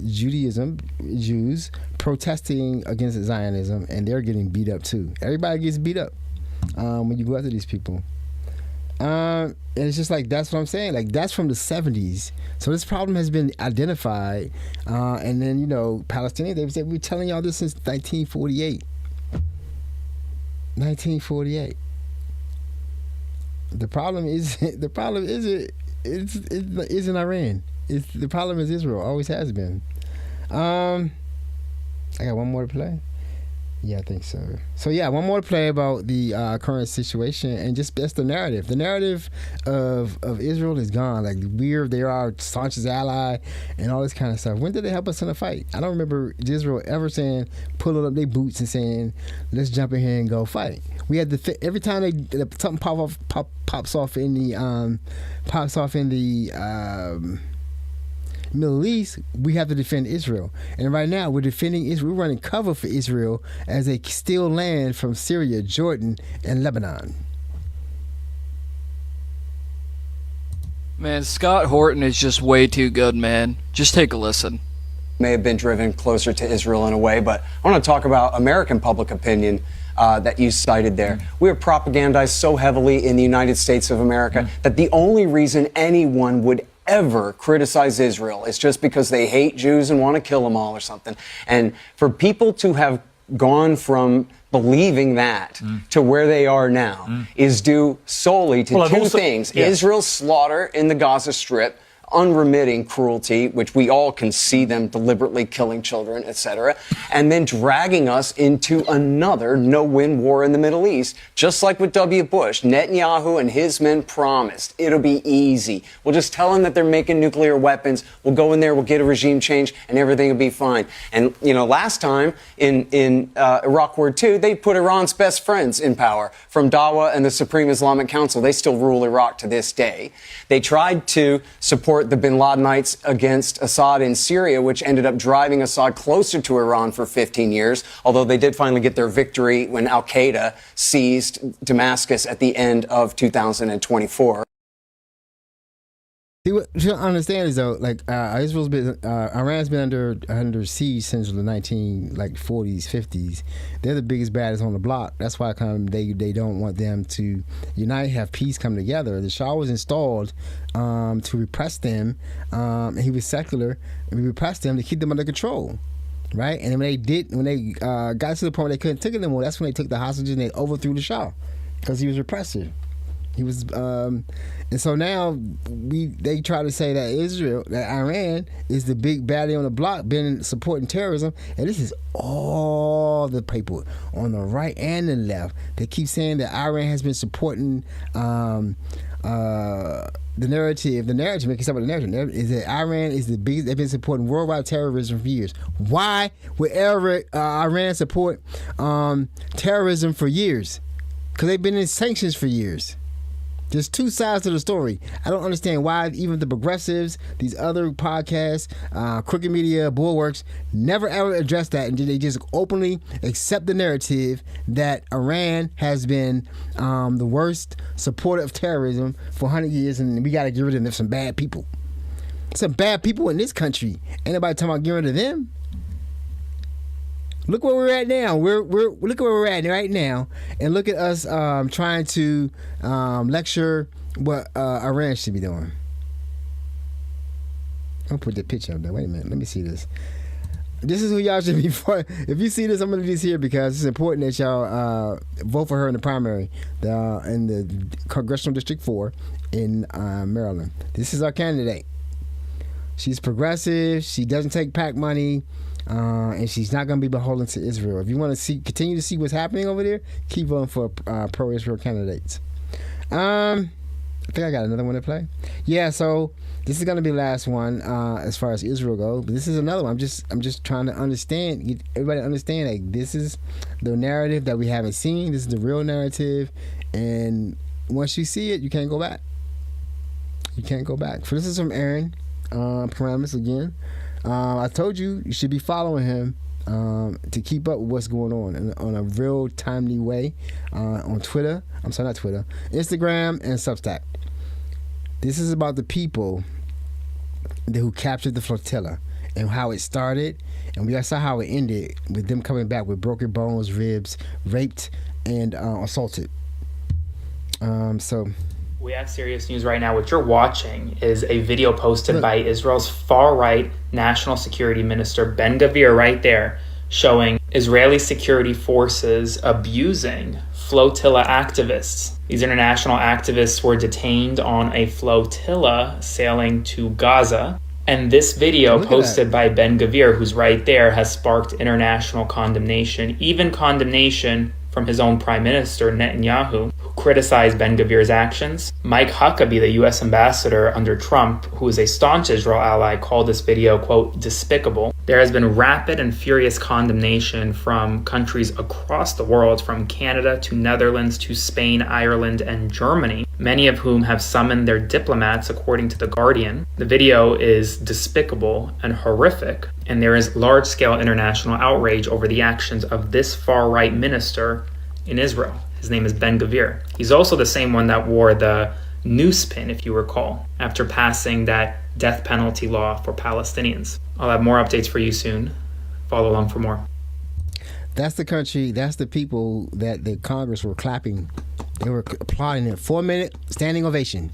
Judaism, Jews, protesting against Zionism, and they're getting beat up too. Everybody gets beat up when you go after these people. And it's just like, that's what I'm saying. Like, that's from the 70s. So this problem has been identified. And then, you know, Palestinians, they said, we're telling y'all this since 1948. 1948. The problem is, it's in Iran. The problem is Israel. Always has been. I got one more to play. Yeah, I think so. So yeah, one more to play about the current situation, and just that's the narrative. The narrative of Israel is gone. Like, they are our staunchest ally and all this kind of stuff. When did they help us in a fight? I don't remember Israel ever saying, pulling up their boots and saying, let's jump in here and go fight. We had to every time something pops off in the Middle East, we have to defend Israel. And right now, we're defending Israel. We're running cover for Israel as they steal land from Syria, Jordan, and Lebanon. Man, Scott Horton is just way too good, man. Just take a listen. May have been driven closer to Israel in a way, but I want to talk about American public opinion that you cited there. We are propagandized so heavily in the United States of America that the only reason anyone would ever criticize Israel is just because they hate Jews and want to kill them all or something. And for people to have gone from believing that to where they are now is due solely to two things. Yeah. Israel's slaughter in the Gaza Strip, unremitting cruelty, which we all can see them deliberately killing children, etc., and then dragging us into another no-win war in the Middle East, just like with W. Bush. Netanyahu and his men promised it'll be easy. We'll just tell them that they're making nuclear weapons. We'll go in there, we'll get a regime change, and everything will be fine. And, you know, last time in Iraq War II, they put Iran's best friends in power, from Dawa and the Supreme Islamic Council. They still rule Iraq to this day. They tried to support the bin Ladenites against Assad in Syria, which ended up driving Assad closer to Iran for 15 years, although they did finally get their victory when al-Qaeda seized Damascus at the end of 2024. See, what you don't understand is, though, like, Israel's been, Iran's been under siege since the 40s, 50s. They're the biggest, baddest on the block. That's why they don't want them to unite, have peace, come together. The Shah was installed to repress them. He was secular, and we repressed them to keep them under control. Right? And when they got to the point where they couldn't take it anymore, that's when they took the hostages and they overthrew the Shah because he was repressive. He was, and so now they try to say that Iran is the big baddie on the block, been supporting terrorism, and this is all the people on the right and the left. They keep saying that Iran has been supporting the narrative. The narrative, making up with the narrative, is that Iran is the biggest. They've been supporting worldwide terrorism for years. Why would Iran support terrorism for years? Because they've been in sanctions for years. There's two sides to the story. I don't understand why even the progressives, these other podcasts, Crooked Media, Bulwarks, never ever address that, and they just openly accept the narrative that Iran has been the worst supporter of terrorism for 100 years, and we got to get rid of them. There's some bad people. Some bad people in this country. Ain't nobody talking about getting rid of them. Look where we're at now. Look where we're at right now, and look at us trying to lecture what Iran should be doing. I'll put the picture up there. Wait a minute. Let me see this. This is who y'all should be for. If you see this, I'm gonna do this here because it's important that y'all vote for her in the primary, in the Congressional District 4 in Maryland. This is our candidate. She's progressive. She doesn't take PAC money. And she's not going to be beholden to Israel. If you want to continue to see what's happening over there, keep voting for pro-Israel candidates. I think I got another one to play. Yeah, so this is going to be the last one as far as Israel goes. But this is another one. I'm just trying to understand, get everybody to understand that this is the narrative that we haven't seen. This is the real narrative, and once you see it, you can't go back. You can't go back. So this is from Aaron Paramus again. I told you should be following him to keep up with what's going on a real timely way on Twitter. I'm sorry, not Twitter, Instagram and Substack. This is about the people who captured the flotilla and how it started, and we saw how it ended with them coming back with broken bones, ribs, raped, and assaulted. So. We have serious news right now. What you're watching is a video posted by Israel's far-right National Security Minister Ben Gvir right there, showing Israeli security forces abusing flotilla activists. These international activists were detained on a flotilla sailing to Gaza. And this video posted by Ben Gvir, who's right there, has sparked international condemnation, even condemnation from his own prime minister, Netanyahu, who criticized Ben Gvir's actions. Mike Huckabee, the U.S. ambassador under Trump, who is a staunch Israel ally, called this video, quote, despicable. There has been rapid and furious condemnation from countries across the world, from Canada to Netherlands to Spain, Ireland, and Germany, many of whom have summoned their diplomats, according to The Guardian. The video is despicable and horrific, and there is large-scale international outrage over the actions of this far-right minister in Israel. His name is Ben Gvir. He's also the same one that wore the noose pin, if you recall, after passing that death penalty law for Palestinians. I'll have more updates for you soon. Follow along for more. That's the country, that's the people that the Congress were clapping. They were applauding it. 4-minute standing ovation.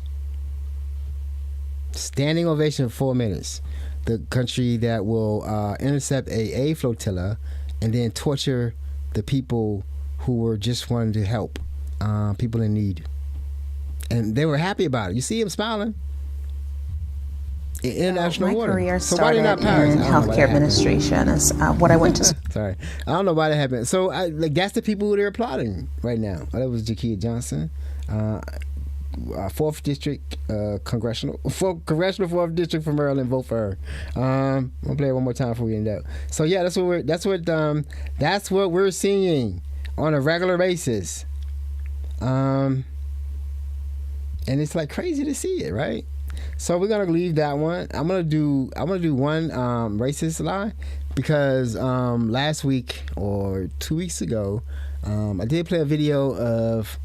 Standing ovation for 4 minutes. The country that will intercept a flotilla and then torture the people who were just wanting to help people in need. And they were happy about it. You see them smiling. In international water. My career so why started in healthcare administration. Is what I went to. Sorry, I don't know why that happened. So that's the people who they're applauding right now. That was Jakia Johnson, 4th District Congressional 4th District from Maryland. Vote for her. I'm gonna play it one more time before we end up. So yeah, that's what we're seeing on a regular basis. And it's like crazy to see it, right? So we're gonna leave that one. I'm gonna do one racist lie because last week or 2 weeks ago, I did play a video of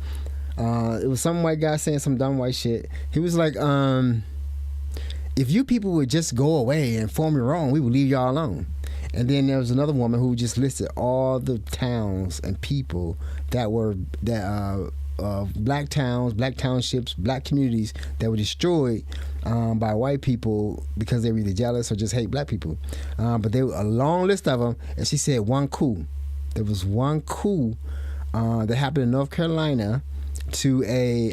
it was some white guy saying some dumb white shit. He was like, if you people would just go away and form your own, we would leave y'all alone. And then there was another woman who just listed all the towns and people that were black towns, black townships, black communities that were destroyed by white people because they were either jealous or just hate black people. But there were a long list of them, and she said one coup. There was one coup that happened in North Carolina to a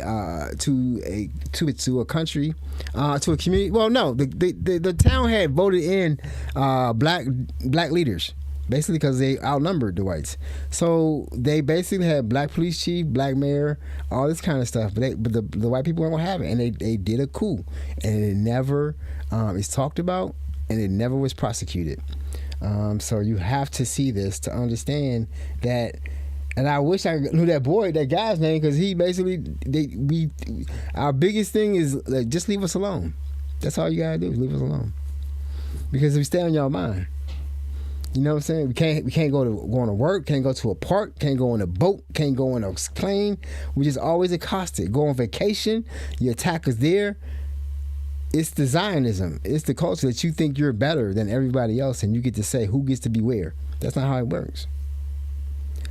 country, to a community. Well, no, the town had voted in black leaders. Basically, because they outnumbered the whites, so they basically had black police chief, black mayor, all this kind of stuff. But the white people weren't gonna have it, and they did a coup, and it never is talked about, and it never was prosecuted. So you have to see this to understand that And I wish I knew that guy's name, because he basically, our biggest thing is like, just leave us alone. That's all you gotta do, is leave us alone. Because if we stay on your mind, you know what I'm saying? We can't go to work, can't go to a park, can't go on a boat, can't go on a plane. We just always accosted. Go on vacation, you attack us there. It's the Zionism. It's the culture that you think you're better than everybody else, and you get to say who gets to be where. That's not how it works.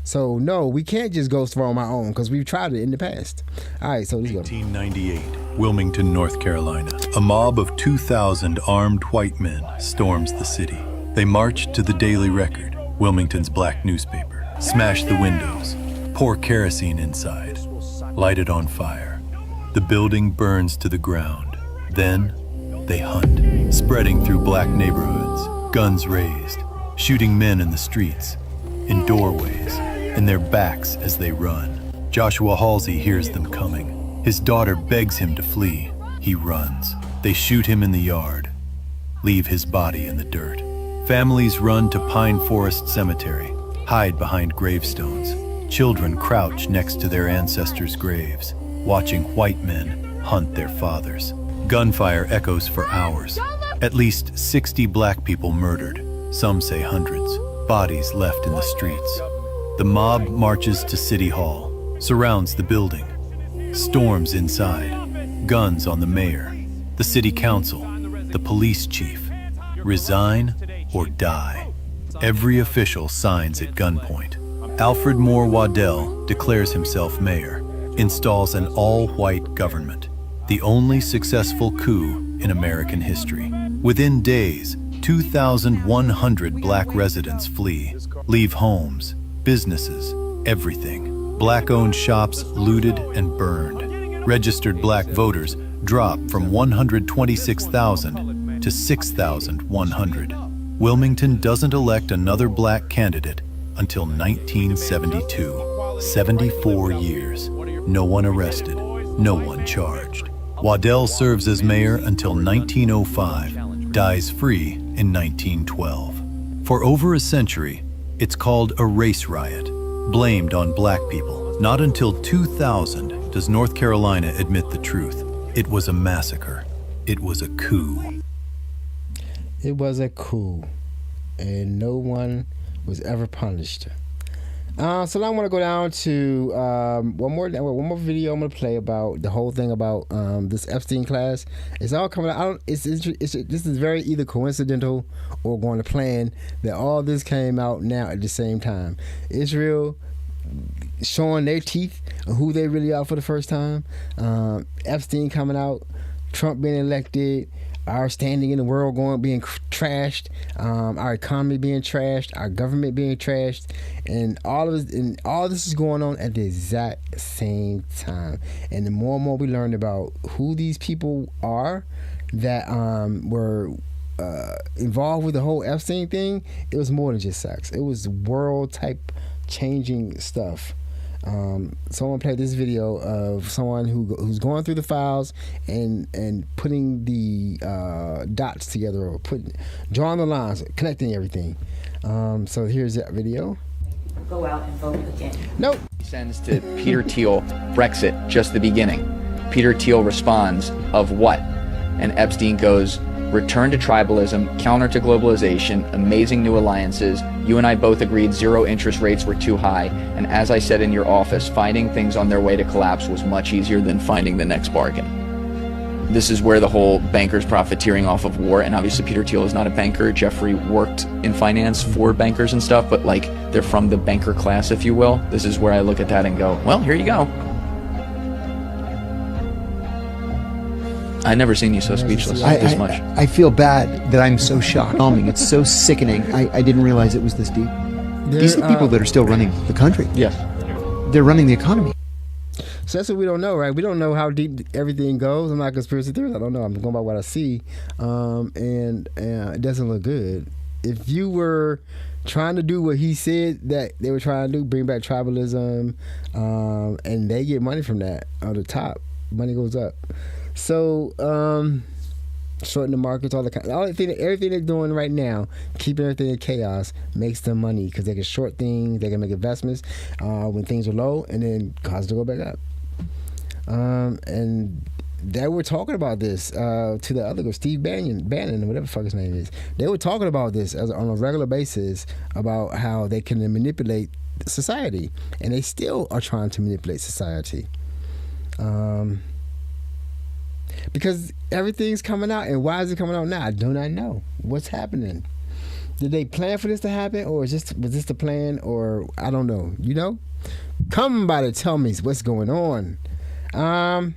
So no, we can't just go on our own, because we've tried it in the past. All right, so let's go. 1898, Wilmington, North Carolina. A mob of 2,000 armed white men storms the city. They march to the Daily Record, Wilmington's black newspaper, smash the windows, pour kerosene inside, light it on fire. The building burns to the ground. Then they hunt, spreading through black neighborhoods, guns raised, shooting men in the streets, in doorways, in their backs as they run. Joshua Halsey hears them coming. His daughter begs him to flee. He runs. They shoot him in the yard, leave his body in the dirt. Families run to Pine Forest Cemetery, hide behind gravestones. Children crouch next to their ancestors' graves, watching white men hunt their fathers. Gunfire echoes for hours. At least 60 black people murdered, some say hundreds. Bodies left in the streets. The mob marches to City Hall, surrounds the building, storms inside, guns on the mayor, the city council, the police chief. Resign or die. Every official signs at gunpoint. Alfred Moore Waddell declares himself mayor, installs an all-white government, the only successful coup in American history. Within days, 2,100 black residents flee, leave homes, businesses, everything. Black-owned shops looted and burned. Registered black voters dropped from 126,000 to 6,100. Wilmington doesn't elect another black candidate until 1972. 74 years. No one arrested, no one charged. Waddell serves as mayor until 1905, dies free in 1912. For over a century, it's called a race riot, blamed on black people. Not until 2000 does North Carolina admit the truth. It was a massacre. It was a coup. It was a coup, and no one was ever punished. So now I want to go down to one more video I'm going to play about the whole thing about this Epstein class. It's all coming out. This is very either coincidental or going to plan that all this came out now at the same time. Israel showing their teeth of who they really are for the first time. Epstein coming out. Trump being elected. Our standing in the world being trashed, our economy being trashed, our government being trashed, and all this is going on at the exact same time. And the more and more we learned about who these people are that were involved with the whole Epstein thing, it was more than just sex. It was world type changing stuff. Someone played this video of someone who's going through the files and putting the dots together, or drawing the lines, connecting everything. So here's that video. Go out and vote again. Nope. He sends to Peter Thiel, Brexit, just the beginning. Peter Thiel responds, of what? And Epstein goes, return to tribalism, counter to globalization, amazing new alliances. You and I both agreed zero interest rates were too high. And as I said in your office, finding things on their way to collapse was much easier than finding the next bargain. This is where the whole bankers profiteering off of war, and obviously Peter Thiel is not a banker. Jeffrey worked in finance for bankers and stuff, but like they're from the banker class, if you will. This is where I look at that and go, well, here you go. I've never seen you so speechless this much. I feel bad that I'm so shocked. It's so sickening. I didn't realize it was this deep. These are people that are still running the country. Yes. They're running the economy. So that's what we don't know, right? We don't know how deep everything goes. I'm not a conspiracy theorist. I don't know. I'm going by what I see. And it doesn't look good. If you were trying to do what he said that they were trying to do, bring back tribalism, and they get money from that on the top, money goes up. So shorting the markets, everything they're doing right now, keeping everything in chaos, makes them money because they can short things, they can make investments when things are low, and then cause it to go back up. And they were talking about this to the other guy, Steve Bannon, or whatever the fuck his name is. They were talking about this on a regular basis about how they can manipulate society, and they still are trying to manipulate society. Because everything's coming out, and why is it coming out now? I do not know what's happening. Did they plan for this to happen, or was this the plan, or I don't know? You know, come by to tell me what's going on. I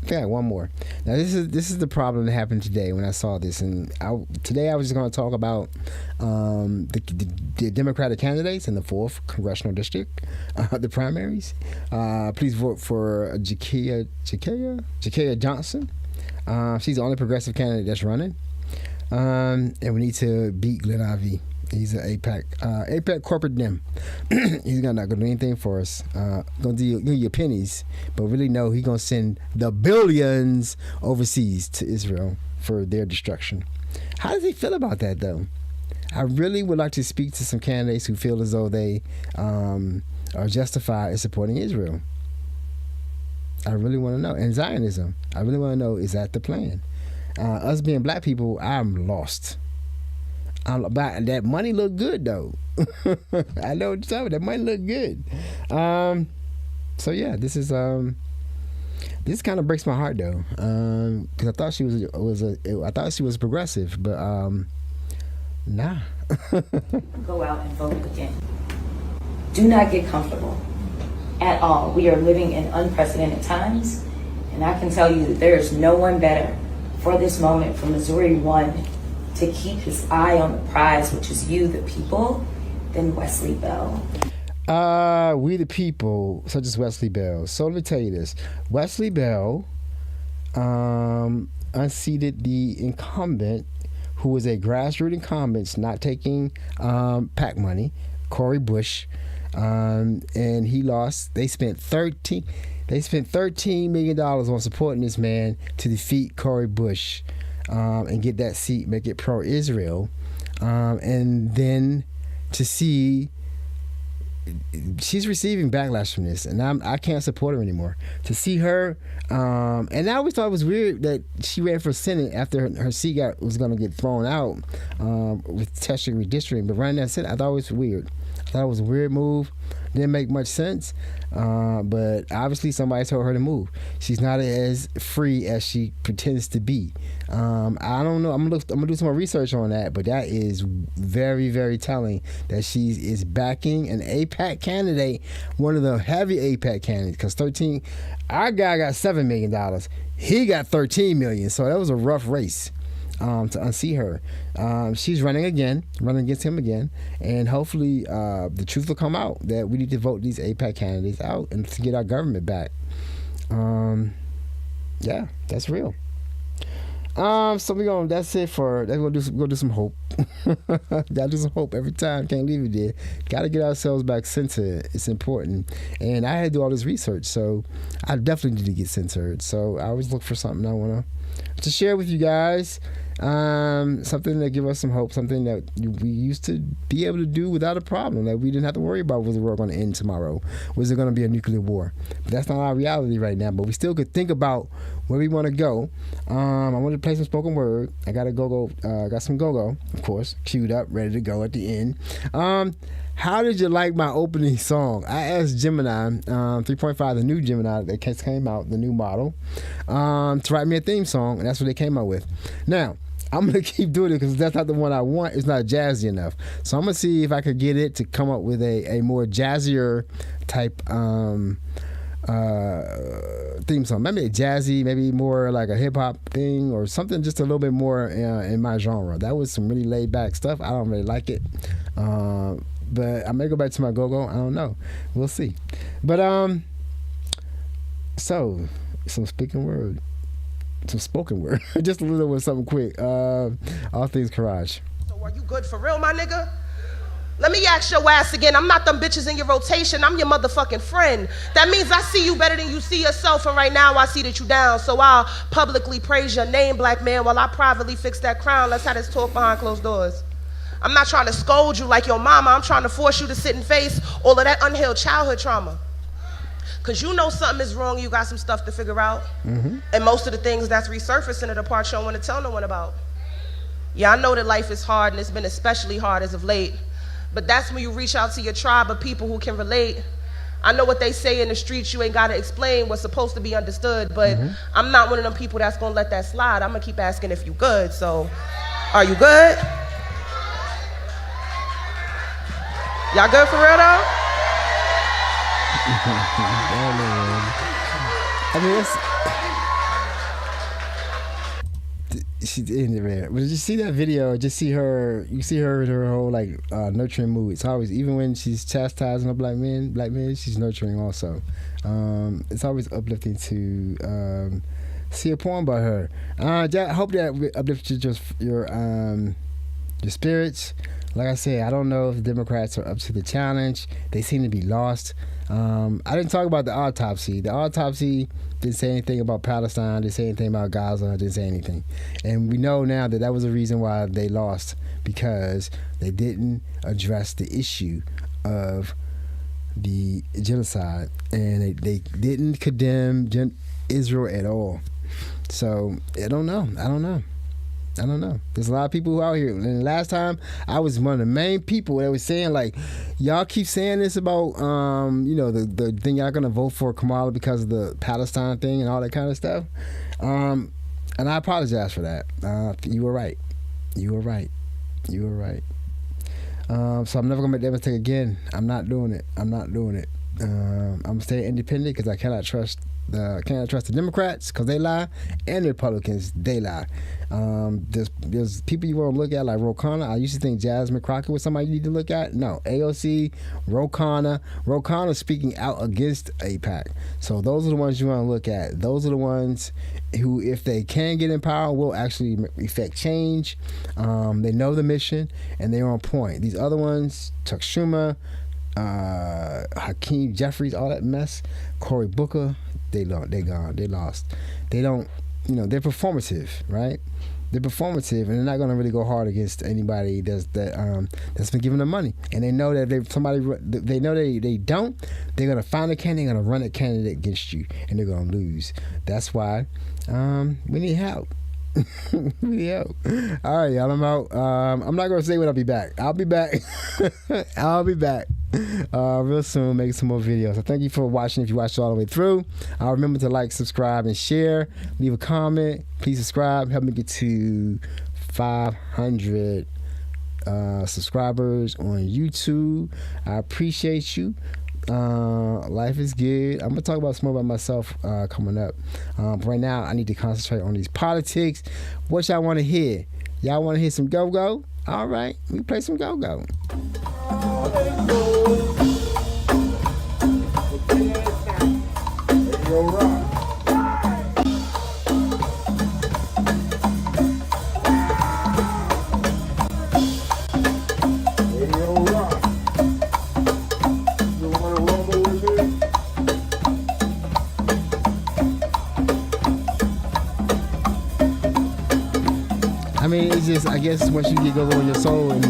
think I got one more. Now this is the problem that happened today when I saw this, and today I was just going to talk about the Democratic candidates in the 4th congressional district, the primaries. Please vote for Jakaya Johnson. She's the only progressive candidate that's running, and we need to beat Glenn Ivey. He's an AIPAC corporate Dem. He's not gonna do anything for us. Gonna give you pennies, but really no, he's gonna send the billions overseas to Israel for their destruction. How does he feel about that, though? I really would like to speak to some candidates who feel as though they are justified in supporting Israel. I really want to know. And Zionism, I really want to know, is that the plan? Us being black people, I'm lost. That money look good though. I know what you're talking about. That money look good. So yeah, this kind of breaks my heart though, because I thought she was progressive, but nah. Go out and vote again. Do not get comfortable at all. We are living in unprecedented times, and I can tell you that there is no one better for this moment for Missouri 1 to keep his eye on the prize, which is you, the people, than Wesley Bell. We the people, such as Wesley Bell. So let me tell you this. Wesley Bell unseated the incumbent, who was a grassroots incumbent, not taking PAC money, Cori Bush, and he lost. They spent $13 million on supporting this man to defeat Cori Bush. And get that seat, make it pro-Israel, and then to see she's receiving backlash from this, and I can't support her anymore. To see her, and I always thought it was weird that she ran for Senate after her seat was going to get thrown out with textual redistricting, but running that Senate, I thought it was weird. I thought it was a weird move. Didn't make much sense, but obviously somebody told her to move. She's not as free as she pretends to be. I don't know. I'm gonna do some more research on that, but that is very, very telling that she is backing an AIPAC candidate, one of the heavy AIPAC candidates. Because our guy got $7 million, he got $13 million, so that was a rough race. To unsee her. She's running against him again, and hopefully the truth will come out that we need to vote these AIPAC candidates out and to get our government back. Yeah, that's real. So that's it for we're gonna do some hope. Gotta do some hope every time. Can't leave it there. Gotta get ourselves back centered. It's important. And I had to do all this research, so I definitely need to get centered. So I always look for something I wanna to share with you guys. Something that give us some hope, something that we used to be able to do without a problem, that we didn't have to worry about was the world going to end tomorrow, was there going to be a nuclear war. But that's not our reality right now, but we still could think about where we want to go. I want to play some spoken word. I got some go-go, of course, queued up, ready to go at the end. How did you like my opening song? I asked Gemini 3.5, the new Gemini that came out, the new model, to write me a theme song, and that's what they came out with. Now, I'm going to keep doing it because that's not the one I want. It's not jazzy enough. So I'm going to see if I could get it to come up with a more jazzier type theme song. Maybe a jazzy, maybe more like a hip-hop thing or something just a little bit more in my genre. That was some really laid-back stuff. I don't really like it. But I may go back to my go-go. I don't know. We'll see. But, so, some spoken word. Just a little bit something quick. All things Courage. So are you good for real, my nigga? Let me ask your ass again. I'm not them bitches in your rotation. I'm your motherfucking friend. That means I see you better than you see yourself, and right now I see that you down. So I'll publicly praise your name, black man, while I privately fix that crown. Let's have this talk behind closed doors. I'm not trying to scold you like your mama. I'm trying to force you to sit and face all of that unhealed childhood trauma. Because you know something is wrong, you got some stuff to figure out. And most of the things that's resurfacing are the parts you don't want to tell no one about. Yeah, I know that life is hard, and it's been especially hard as of late. But that's when you reach out to your tribe of people who can relate. I know what they say in the streets, you ain't gotta explain what's supposed to be understood, but I'm not one of them people that's gonna let that slide. I'm gonna keep asking if you good, so are you good? Y'all good for real though? I mean, she's in there. But just see that video, just see her, you see her in her whole like nurturing mood. It's always, even when she's chastising a black men, she's nurturing also. It's always uplifting to see a poem by her. I hope that uplifts your spirits. Like I said, I don't know if the Democrats are up to the challenge. They seem to be lost. I didn't talk about the autopsy. The autopsy didn't say anything about Palestine, didn't say anything about Gaza, didn't say anything. And we know now that that was the reason why they lost, because they didn't address the issue of the genocide, and they didn't condemn Israel at all. So I don't know. There's a lot of people out here. And last time, I was one of the main people that was saying, like, y'all keep saying this about, the thing y'all gonna vote for Kamala because of the Palestine thing and all that kind of stuff. And I apologize for that. You were right. So I'm never gonna make that mistake again. I'm not doing it. I'm staying independent because I cannot trust the Democrats because they lie, and the Republicans, they lie. There's people you want to look at like Ro Khanna. I used to think Jasmine Crockett was somebody you need to look at. No, AOC, Ro Khanna speaking out against AIPAC. So those are the ones you want to look at. Those are the ones who, if they can get in power, will actually effect change. They know the mission and they're on point. These other ones, Chuck Schumer, Hakeem Jeffries, all that mess, Cory Booker, they gone, they lost. They don't, they're performative, right? They're performative, and they're not gonna really go hard against anybody that's been giving them money. And they know that if they know they don't, they're gonna find a candidate, they're gonna run a candidate against you, and they're gonna lose. That's why we need help. We need help. All right, y'all. I'm out. I'm not gonna say when I'll be back. I'll be back. I'll be back real soon, making some more videos. So thank you for watching. If you watched all the way through, remember to like, subscribe, and share. Leave a comment. Please subscribe. Help me get to 500 subscribers on YouTube. I appreciate you. Life is good. I'm gonna talk about some more about myself coming up. Right now, I need to concentrate on these politics. What y'all want to hear? Y'all want to hear some go-go? All right, we play some go-go. I mean, it's just, I guess once you get go-go in your soul in the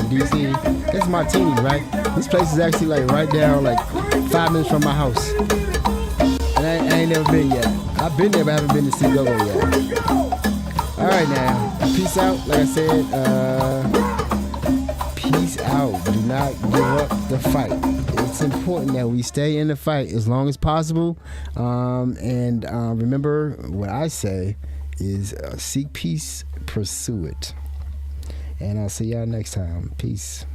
DC, it's Martini, right? This place is actually like right down, like 5 minutes from my house. And I ain't never been yet. I've been there, but I haven't been to see go-go yet. All right, now, peace out. Like I said, peace out. Do not give up the fight. It's important that we stay in the fight as long as possible. And remember what I say is seek peace, pursue it. And I'll see y'all next time. Peace.